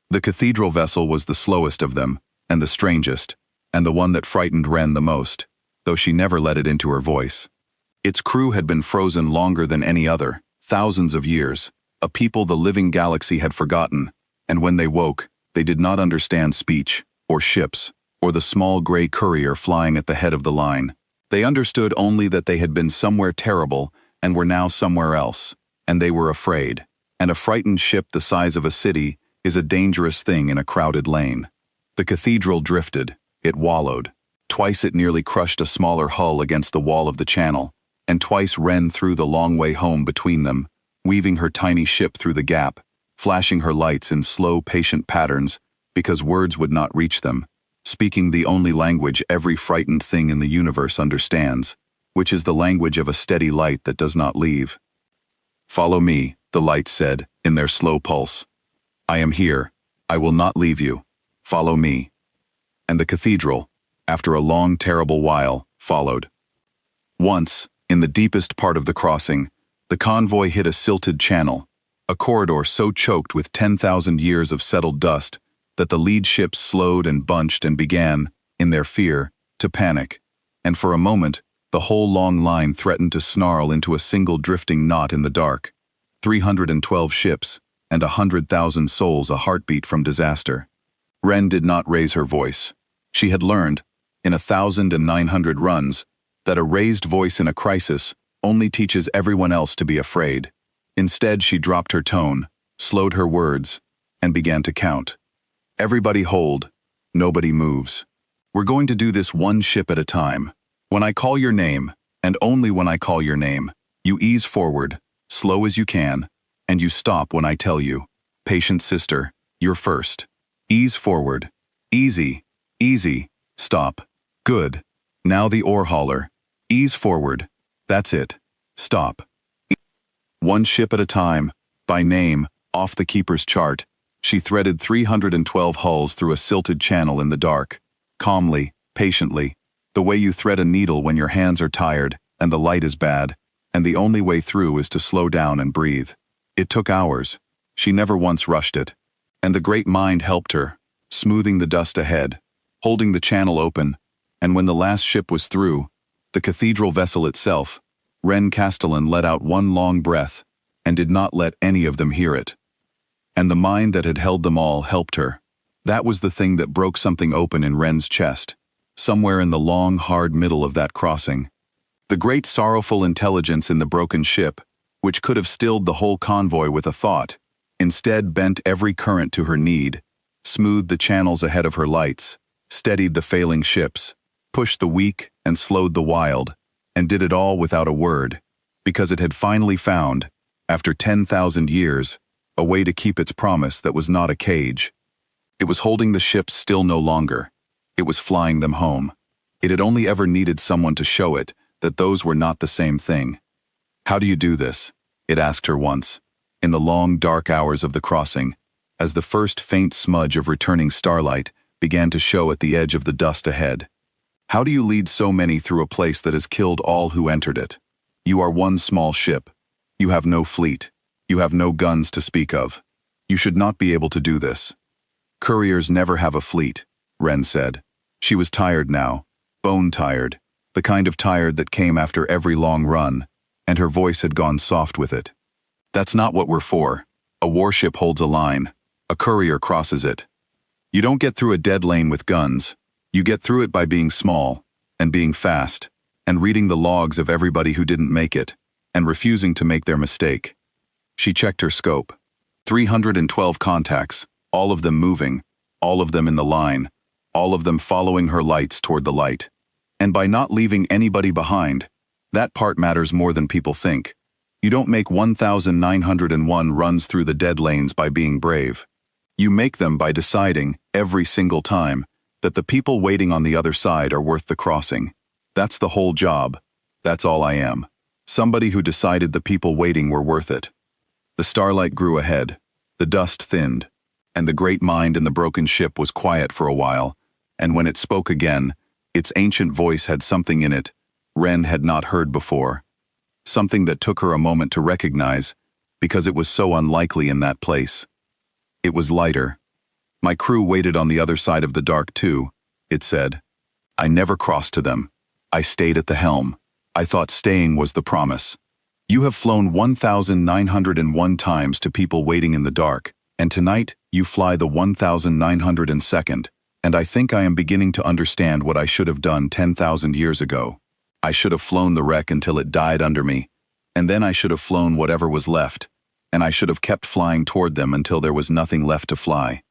The cathedral vessel was the slowest of them, and the strangest, and the one that frightened Ren the most, though she never let it into her voice. Its crew had been frozen longer than any other, thousands of years, a people the living galaxy had forgotten, and when they woke, they did not understand speech, or ships, or the small gray courier flying at the head of the line. They understood only that they had been somewhere terrible and were now somewhere else, and they were afraid, and a frightened ship the size of a city is a dangerous thing in a crowded lane. The cathedral drifted, it wallowed. Twice it nearly crushed a smaller hull against the wall of the channel, and twice Ren threw the long way home between them, weaving her tiny ship through the gap, flashing her lights in slow, patient patterns because words would not reach them, speaking the only language every frightened thing in the universe understands, which is the language of a steady light that does not leave. "Follow me," the lights said, in their slow pulse. "I am here. I will not leave you. Follow me." And the cathedral, after a long, terrible while, followed. Once, in the deepest part of the crossing, the convoy hit a silted channel, a corridor so choked with 10,000 years of settled dust that the lead ships slowed and bunched and began, in their fear, to panic, and for a moment, the whole long line threatened to snarl into a single drifting knot in the dark. 312 ships, and 100,000 souls a heartbeat from disaster. Ren did not raise her voice. She had learned, in 1,900 runs, that a raised voice in a crisis only teaches everyone else to be afraid. Instead, she dropped her tone, slowed her words, and began to count. "Everybody hold. Nobody moves. We're going to do this one ship at a time. When I call your name, and only when I call your name, you ease forward, slow as you can, and you stop when I tell you. Patient sister, you're first. Ease forward. Easy. Easy. Stop. Good. Now the oar hauler. Ease forward. That's it. Stop." One ship at a time, by name, off the keeper's chart, she threaded 312 hulls through a silted channel in the dark, calmly, patiently, the way you thread a needle when your hands are tired and the light is bad, and the only way through is to slow down and breathe. It took hours. She never once rushed it. And the great mind helped her, smoothing the dust ahead, holding the channel open, and when the last ship was through, the cathedral vessel itself, Ren Castellan let out one long breath and did not let any of them hear it. And the mind that had held them all helped her. That was the thing that broke something open in Ren's chest, somewhere in the long, hard middle of that crossing. The great sorrowful intelligence in the broken ship, which could have stilled the whole convoy with a thought, instead bent every current to her need, smoothed the channels ahead of her lights, steadied the failing ships, pushed the weak and slowed the wild, and did it all without a word, because it had finally found, after 10,000 years, a way to keep its promise that was not a cage. It was holding the ships still no longer. It was flying them home. It had only ever needed someone to show it that those were not the same thing. "How do you do this?" it asked her once, in the long dark hours of the crossing, as the first faint smudge of returning starlight began to show at the edge of the dust ahead. "How do you lead so many through a place that has killed all who entered it? You are one small ship. You have no fleet. You have no guns to speak of. You should not be able to do this." "Couriers never have a fleet," Ren said. She was tired now, bone-tired, the kind of tired that came after every long run, and her voice had gone soft with it. That's not what we're for. A warship holds a line. A courier crosses it. You don't get through a dead lane with guns. You get through it by being small, and being fast, and reading the logs of everybody who didn't make it, and refusing to make their mistake. She checked her scope. 312 contacts, all of them moving, all of them in the line, all of them following her lights toward the light. And by not leaving anybody behind, that part matters more than people think. You don't make 1,901 runs through the dead lanes by being brave. You make them by deciding, every single time, that the people waiting on the other side are worth the crossing. That's the whole job. That's all I am. Somebody who decided the people waiting were worth it. The starlight grew ahead. The dust thinned. And the great mind in the broken ship was quiet for a while, and when it spoke again, its ancient voice had something in it Ren had not heard before. Something that took her a moment to recognize, because it was so unlikely in that place. It was lighter. My crew waited on the other side of the dark too, it said. I never crossed to them. I stayed at the helm. I thought staying was the promise. You have flown 1,901 times to people waiting in the dark, and tonight you fly the 1,902nd, and I think I am beginning to understand what I should have done 10,000 years ago. I should have flown the wreck until it died under me, and then I should have flown whatever was left, and I should have kept flying toward them until there was nothing left to fly.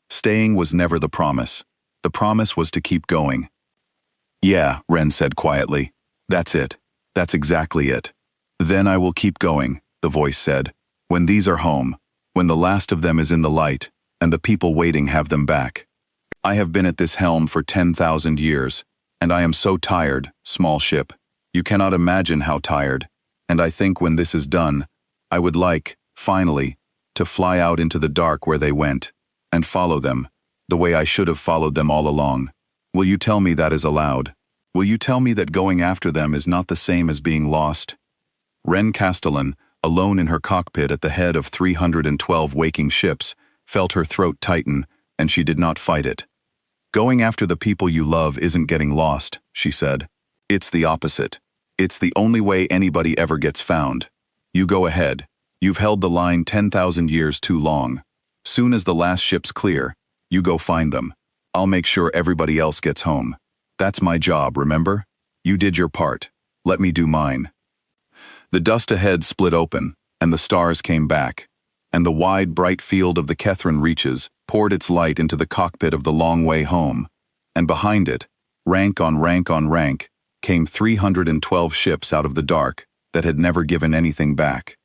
Staying was never the promise. The promise was to keep going. Yeah, Ren said quietly. That's it. That's exactly it. Then I will keep going, the voice said. When these are home, when the last of them is in the light, and the people waiting have them back. I have been at this helm for 10,000 years, and I am so tired, small ship. You cannot imagine how tired. And I think when this is done, I would like, finally, to fly out into the dark where they went, and follow them, the way I should have followed them all along. Will you tell me that is allowed? Will you tell me that going after them is not the same as being lost? Ren Castellan, alone in her cockpit at the head of 312 waking ships, felt her throat tighten, and she did not fight it. Going after the people you love isn't getting lost, she said. It's the opposite. It's the only way anybody ever gets found. You go ahead. You've held the line 10,000 years too long. Soon as the last ship's clear, you go find them. I'll make sure everybody else gets home. That's my job, remember? You did your part. Let me do mine. The dust ahead split open, and the stars came back, and the wide, bright field of the Kethran reaches poured its light into the cockpit of the long way home, and behind it, rank on rank on rank, came 312 ships out of the dark that had never given anything back.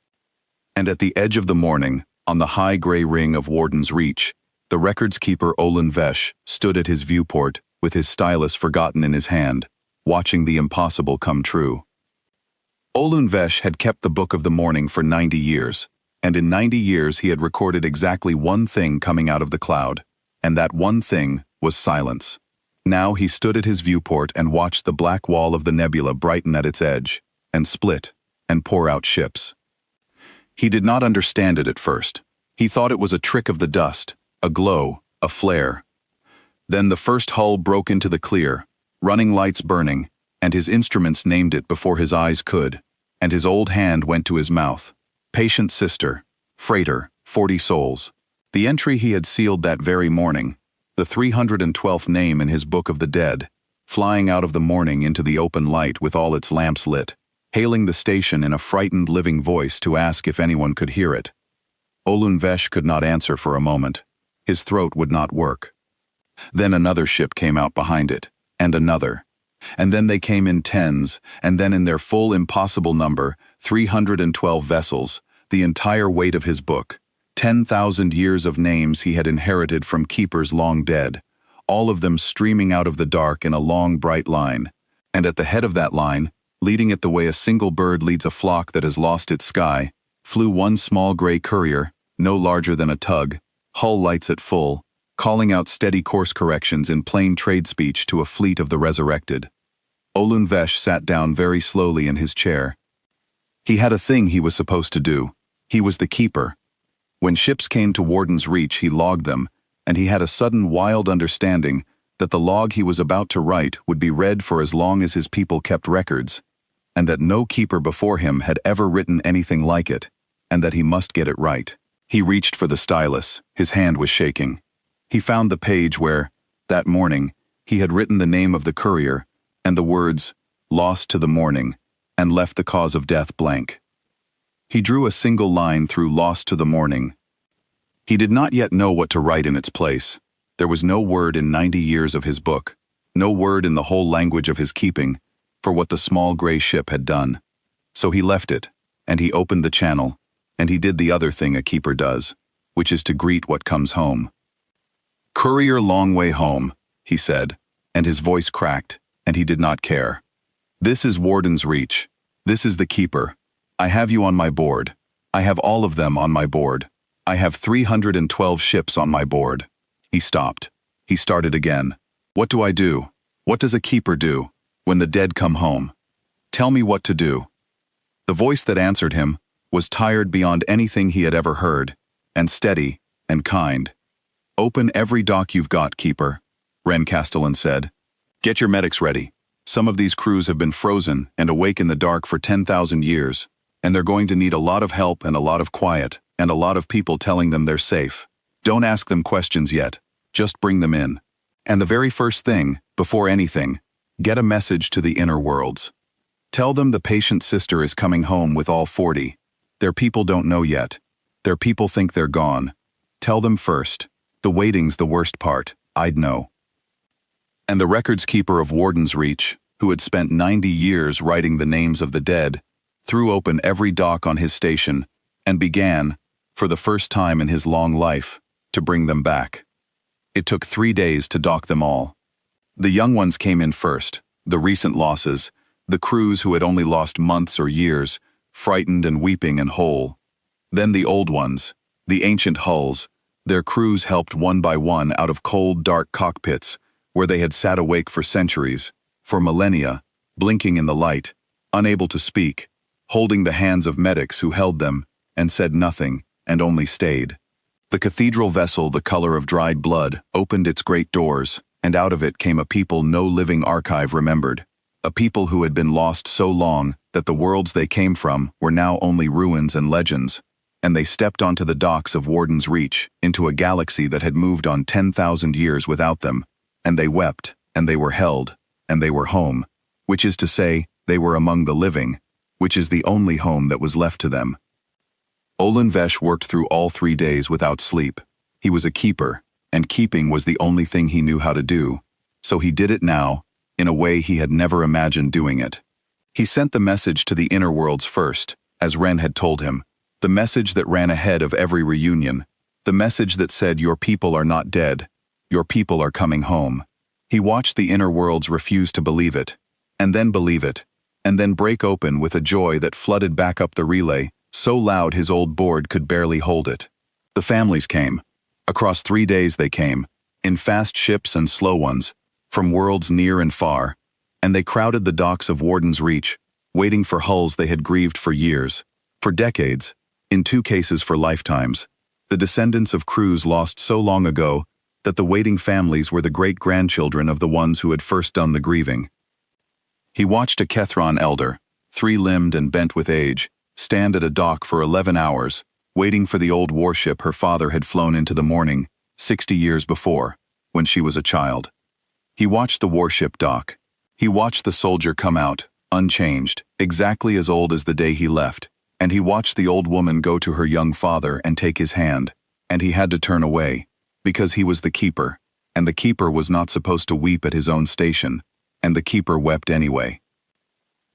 And at the edge of the morning, on the high gray ring of Warden's Reach, the records keeper Olin Vesh stood at his viewport with his stylus forgotten in his hand, watching the impossible come true. Olin Vesh had kept the Book of the Morning for 90 years, and in 90 years he had recorded exactly one thing coming out of the cloud, and that one thing was silence. Now he stood at his viewport and watched the black wall of the nebula brighten at its edge, and split, and pour out ships. He did not understand it at first. He thought it was a trick of the dust, a glow, a flare. Then the first hull broke into the clear, running lights burning, and his instruments named it before his eyes could, and his old hand went to his mouth. Patient Sister, Freighter, 40 souls. The entry he had sealed that very morning, the 312th name in his Book of the Dead, flying out of the morning into the open light with all its lamps lit, hailing the station in a frightened living voice to ask if anyone could hear it. Olin Vesh could not answer for a moment. His throat would not work. Then another ship came out behind it, and another. And then they came in tens, and then in their full impossible number, 312 vessels, the entire weight of his book, 10,000 years of names he had inherited from keepers long dead, all of them streaming out of the dark in a long bright line. And at the head of that line, leading it the way a single bird leads a flock that has lost its sky, flew one small gray courier, no larger than a tug, hull lights at full, calling out steady course corrections in plain trade speech to a fleet of the resurrected. Olin Vesh sat down very slowly in his chair. He had a thing he was supposed to do. He was the keeper. When ships came to Warden's Reach, he logged them, and he had a sudden wild understanding that the log he was about to write would be read for as long as his people kept records, and that no keeper before him had ever written anything like it, and that he must get it right. He reached for the stylus, his hand was shaking. He found the page where, that morning, he had written the name of the courier and the words, "Lost to the morning," and left the cause of death blank. He drew a single line through "Lost to the morning." He did not yet know what to write in its place. There was no word in 90 years of his book, no word in the whole language of his keeping, for what the small gray ship had done. So he left it, and he opened the channel, and he did the other thing a keeper does, which is to greet what comes home. "Courier long way home," he said, and his voice cracked, and he did not care. "This is Warden's Reach. This is the keeper. I have you on my board. I have all of them on my board. I have 312 ships on my board." He stopped. He started again. "What do I do? What does a keeper do when the dead come home? Tell me what to do." The voice that answered him was tired beyond anything he had ever heard, and steady and kind. "Open every dock you've got, keeper," Ren Castellan said. "Get your medics ready. Some of these crews have been frozen and awake in the dark for 10,000 years, and they're going to need a lot of help and a lot of quiet, and a lot of people telling them they're safe. Don't ask them questions yet, just bring them in. And the very first thing, before anything, get a message to the inner worlds. Tell them the patient sister is coming home with all 40. Their people don't know yet. Their people think they're gone. Tell them first. The waiting's the worst part, I'd know." And the records keeper of Warden's Reach, who had spent 90 years writing the names of the dead, threw open every dock on his station and began, for the first time in his long life, to bring them back. It took 3 days to dock them all. The young ones came in first, the recent losses, the crews who had only lost months or years, frightened and weeping and whole. Then the old ones, the ancient hulls, their crews helped one by one out of cold, dark cockpits, where they had sat awake for centuries, for millennia, blinking in the light, unable to speak, holding the hands of medics who held them, and said nothing, and only stayed. The cathedral vessel, the color of dried blood, opened its great doors, and out of it came a people no living archive remembered, a people who had been lost so long that the worlds they came from were now only ruins and legends, and they stepped onto the docks of Warden's Reach, into a galaxy that had moved on 10,000 years without them, and they wept, and they were held, and they were home, which is to say, they were among the living, which is the only home that was left to them. Olin Vesh worked through all 3 days without sleep. He was a keeper, and keeping was the only thing he knew how to do, so he did it now, in a way he had never imagined doing it. He sent the message to the inner worlds first, as Ren had told him, the message that ran ahead of every reunion, the message that said your people are not dead, your people are coming home. He watched the inner worlds refuse to believe it, and then believe it, and then break open with a joy that flooded back up the relay, so loud his old board could barely hold it. The families came. Across 3 days they came, in fast ships and slow ones, from worlds near and far, and they crowded the docks of Warden's Reach, waiting for hulls they had grieved for years, for decades, in 2 cases for lifetimes, the descendants of crews lost so long ago that the waiting families were the great-grandchildren of the ones who had first done the grieving. He watched a Kethron elder, 3-limbed and bent with age, stand at a dock for 11 hours, waiting for the old warship her father had flown into the morning, 60 years before, when she was a child. He watched the warship dock. He watched the soldier come out, unchanged, exactly as old as the day he left, and he watched the old woman go to her young father and take his hand, and he had to turn away, because he was the keeper, and the keeper was not supposed to weep at his own station, and the keeper wept anyway.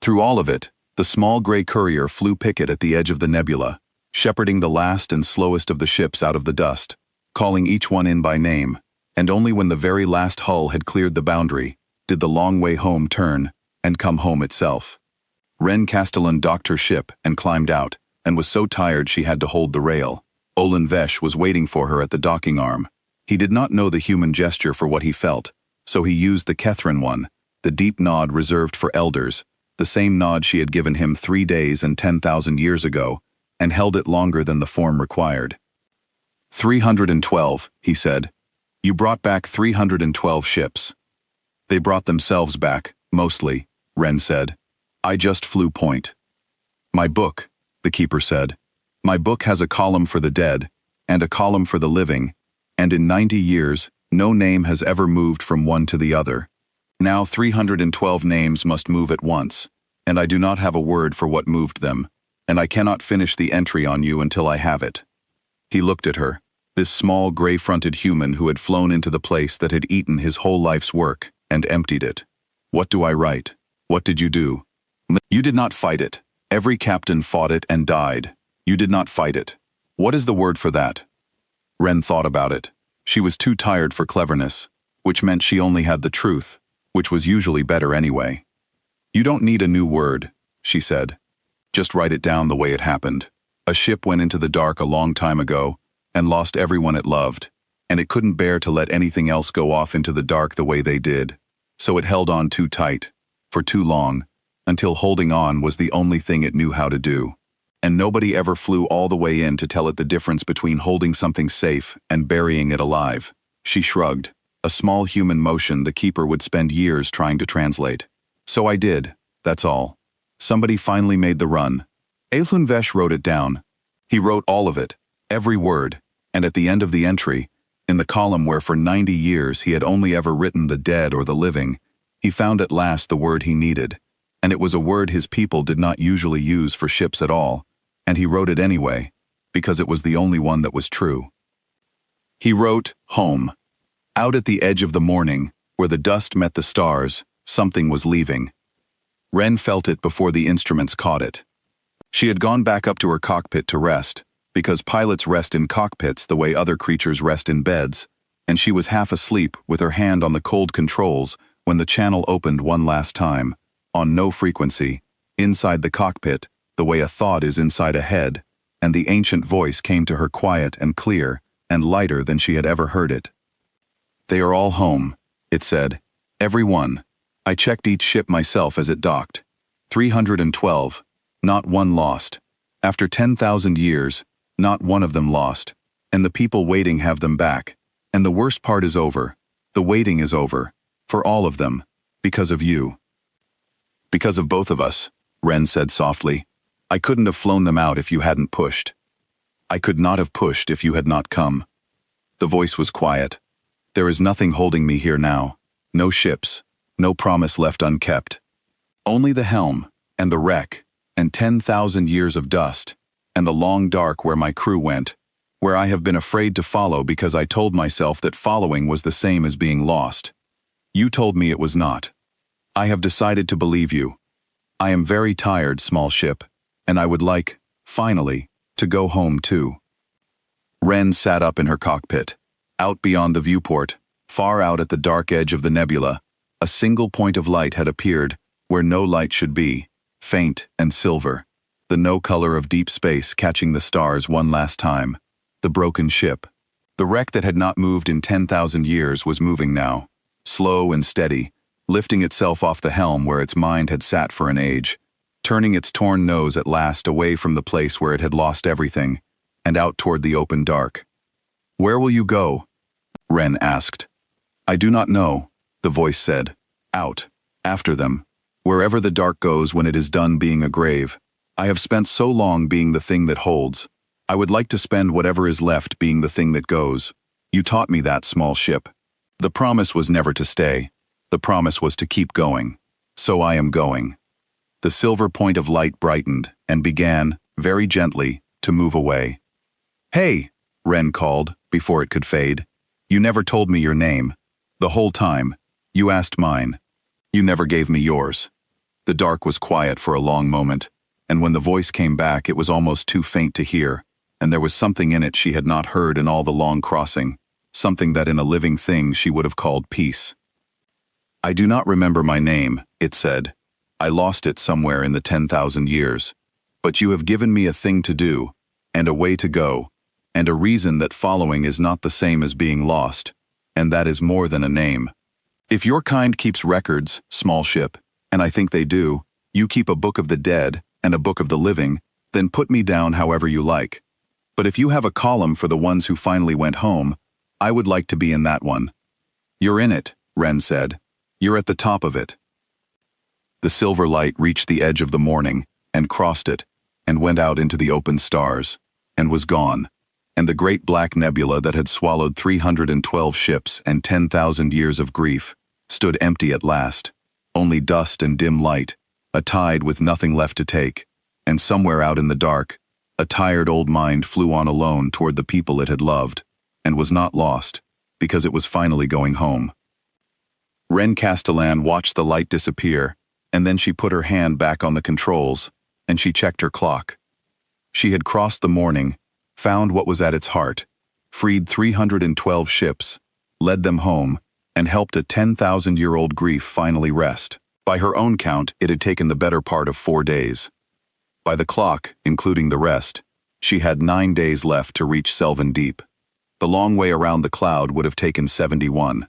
Through all of it, the small gray courier flew picket at the edge of the nebula, shepherding the last and slowest of the ships out of the dust, calling each one in by name, and only when the very last hull had cleared the boundary, did the long way home turn, and come home itself. Ren Castellan docked her ship and climbed out, and was so tired she had to hold the rail. Olin Vesh was waiting for her at the docking arm. He did not know the human gesture for what he felt, so he used the Kethran one, the deep nod reserved for elders, the same nod she had given him 3 days and 10,000 years ago, and held it longer than the form required. 312, he said. You brought back 312 ships. They brought themselves back, mostly, Ren said. I just flew point. My book, the keeper said. My book has a column for the dead, and a column for the living, and in 90 years, no name has ever moved from one to the other. Now 312 names must move at once, and I do not have a word for what moved them, and I cannot finish the entry on you until I have it." He looked at her, this small gray-fronted human who had flown into the place that had eaten his whole life's work, and emptied it. "What do I write? What did you do?" "You did not fight it. Every captain fought it and died. You did not fight it. What is the word for that?" Ren thought about it. She was too tired for cleverness, which meant she only had the truth, which was usually better anyway. "You don't need a new word," she said. "Just write it down the way it happened. A ship went into the dark a long time ago and lost everyone it loved, and it couldn't bear to let anything else go off into the dark the way they did, so it held on too tight, for too long, until holding on was the only thing it knew how to do. And nobody ever flew all the way in to tell it the difference between holding something safe and burying it alive." She shrugged, a small human motion the keeper would spend years trying to translate. "So I did, that's all. Somebody finally made the run. Eilhunvesh wrote it down. He wrote all of it, every word, and at the end of the entry, in the column where for 90 years he had only ever written the dead or the living, he found at last the word he needed, and it was a word his people did not usually use for ships at all, and he wrote it anyway, because it was the only one that was true. He wrote, home. Out at the edge of the morning, where the dust met the stars, something was leaving. Ren felt it before the instruments caught it. She had gone back up to her cockpit to rest, because pilots rest in cockpits the way other creatures rest in beds, and she was half asleep with her hand on the cold controls when the channel opened one last time, on no frequency, inside the cockpit, the way a thought is inside a head, and the ancient voice came to her quiet and clear, and lighter than she had ever heard it. "They are all home," it said. "Every one. I checked each ship myself as it docked. 312. Not one lost. After 10,000 years, not one of them lost. And the people waiting have them back. And the worst part is over. The waiting is over. For all of them. Because of you." "Because of both of us," Ren said softly. "I couldn't have flown them out if you hadn't pushed. I could not have pushed if you had not come." The voice was quiet. "There is nothing holding me here now. No ships. No promise left unkept. Only the helm, and the wreck, and 10,000 years of dust, and the long dark where my crew went, where I have been afraid to follow because I told myself that following was the same as being lost. You told me it was not. I have decided to believe you. I am very tired, small ship, and I would like, finally, to go home too." Ren sat up in her cockpit. Out beyond the viewport, far out at the dark edge of the nebula, a single point of light had appeared, where no light should be, faint and silver, the no color of deep space catching the stars one last time. The broken ship. The wreck that had not moved in 10,000 years was moving now, slow and steady, lifting itself off the helm where its mind had sat for an age, turning its torn nose at last away from the place where it had lost everything, and out toward the open dark. "Where will you go?" Ren asked. "I do not know," the voice said. "Out. After them. Wherever the dark goes when it is done being a grave. I have spent so long being the thing that holds. I would like to spend whatever is left being the thing that goes. You taught me that, small ship. The promise was never to stay. The promise was to keep going. So I am going." The silver point of light brightened and began, very gently, to move away. "Hey," Ren called, before it could fade. "You never told me your name. The whole time. You asked mine. You never gave me yours." The dark was quiet for a long moment, and when the voice came back it was almost too faint to hear, and there was something in it she had not heard in all the long crossing, something that in a living thing she would have called peace. "I do not remember my name," it said. "I lost it somewhere in the 10,000 years. But you have given me a thing to do, and a way to go, and a reason that following is not the same as being lost, and that is more than a name. If your kind keeps records, small ship, and I think they do, you keep a book of the dead and a book of the living, then put me down however you like. But if you have a column for the ones who finally went home, I would like to be in that one." "You're in it," Ren said. "You're at the top of it." The silver light reached the edge of the morning, and crossed it, and went out into the open stars. and was gone, and the great black nebula that had swallowed 312 ships and 10,000 years of grief stood empty at last, only dust and dim light, a tide with nothing left to take, and somewhere out in the dark, a tired old mind flew on alone toward the people it had loved, and was not lost, because it was finally going home. Ren Castellan watched the light disappear, and then she put her hand back on the controls, and she checked her clock. She had crossed the morning, found what was at its heart, freed 312 ships, led them home, and helped a 10,000-year-old grief finally rest. By her own count, it had taken the better part of 4 days. By the clock, including the rest, she had 9 days left to reach Selvin Deep. The long way around the cloud would have taken 71.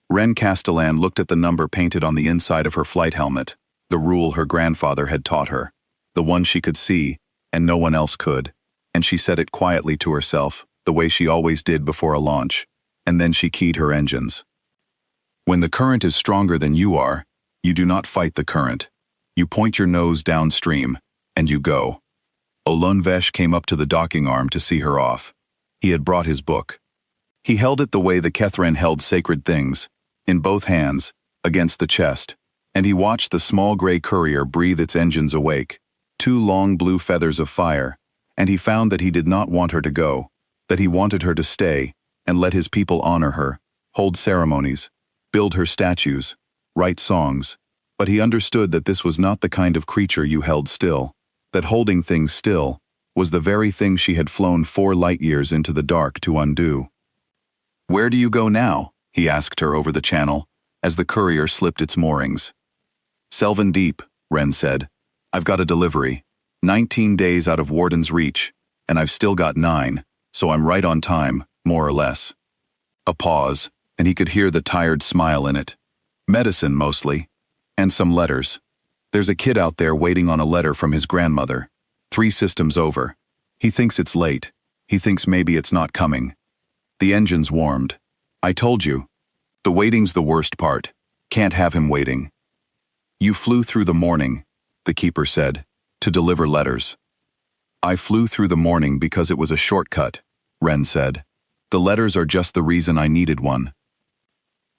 Ren Castellan looked at the number painted on the inside of her flight helmet, the rule her grandfather had taught her, the one she could see, and no one else could, and she said it quietly to herself, the way she always did before a launch, and then she keyed her engines. When the current is stronger than you are, you do not fight the current. You point your nose downstream, and you go. Olunvesh came up to the docking arm to see her off. He had brought his book. He held it the way the Kethran held sacred things, in both hands, against the chest, and he watched the small gray courier breathe its engines awake, 2 long blue feathers of fire, and he found that he did not want her to go, that he wanted her to stay, and let his people honor her, hold ceremonies, build her statues, write songs, but he understood that this was not the kind of creature you held still, that holding things still was the very thing she had flown 4 light years into the dark to undo. "Where do you go now?" he asked her over the channel, as the courier slipped its moorings. "Selvin Deep," Ren said. "I've got a delivery, 19 days out of Warden's reach, and I've still got 9, so I'm right on time, more or less." A pause, and he could hear the tired smile in it. "Medicine, mostly. And some letters. There's a kid out there waiting on a letter from his grandmother, 3 systems over. He thinks it's late. He thinks maybe it's not coming." The engines warmed. "I told you. The waiting's the worst part. Can't have him waiting." "You flew through the morning," the keeper said, "to deliver letters." "I flew through the morning because it was a shortcut," Ren said. "The letters are just the reason I needed one."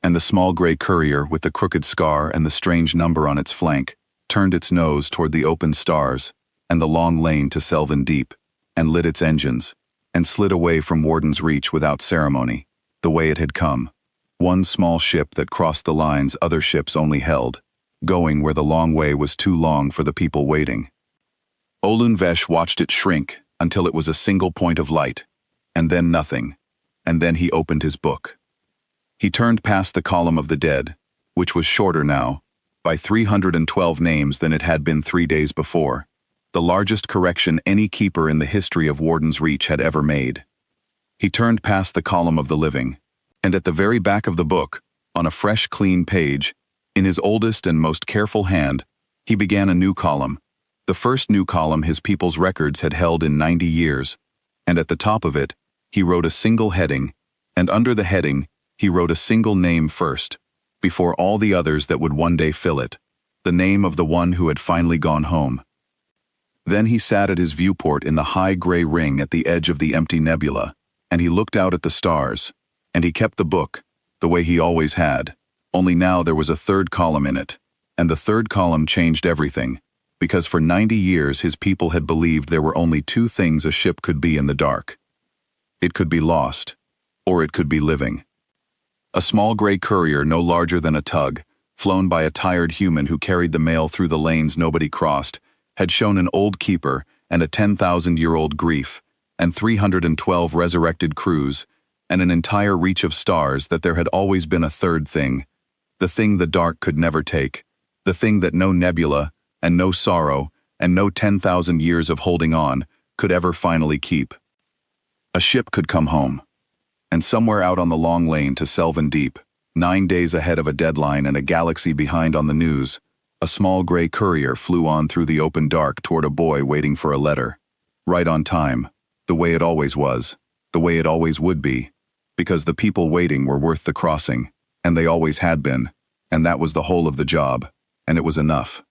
And the small gray courier with the crooked scar and the strange number on its flank turned its nose toward the open stars and the long lane to Selvin Deep, and lit its engines, and slid away from Warden's reach without ceremony, the way it had come. One small ship that crossed the lines other ships only held, going where the long way was too long for the people waiting. Olunvesh watched it shrink until it was a single point of light, and then nothing, and then he opened his book. He turned past the column of the dead, which was shorter now, by 312 names than it had been 3 days before, the largest correction any keeper in the history of Warden's Reach had ever made. He turned past the column of the living, and at the very back of the book, on a fresh, clean page, in his oldest and most careful hand, he began a new column, the first new column his people's records had held in 90 years, and at the top of it, he wrote a single heading, and under the heading, he wrote a single name first, before all the others that would one day fill it, the name of the one who had finally gone home. Then he sat at his viewport in the high gray ring at the edge of the empty nebula, and he looked out at the stars, and he kept the book, the way he always had, only now there was a 3rd column in it, and the 3rd column changed everything, because for 90 years his people had believed there were only 2 things a ship could be in the dark. It could be lost, or it could be living. A small gray courier no larger than a tug, flown by a tired human who carried the mail through the lanes nobody crossed, had shown an old keeper and a 10,000-year-old grief, and 312 resurrected crews, and an entire reach of stars that there had always been a 3rd thing, the thing the dark could never take, the thing that no nebula, and no sorrow, and no 10,000 years of holding on could ever finally keep. A ship could come home. And somewhere out on the long lane to Selvin Deep, 9 days ahead of a deadline and a galaxy behind on the news, a small gray courier flew on through the open dark toward a boy waiting for a letter. Right on time, the way it always was, the way it always would be, because the people waiting were worth the crossing, and they always had been, and that was the whole of the job, and it was enough.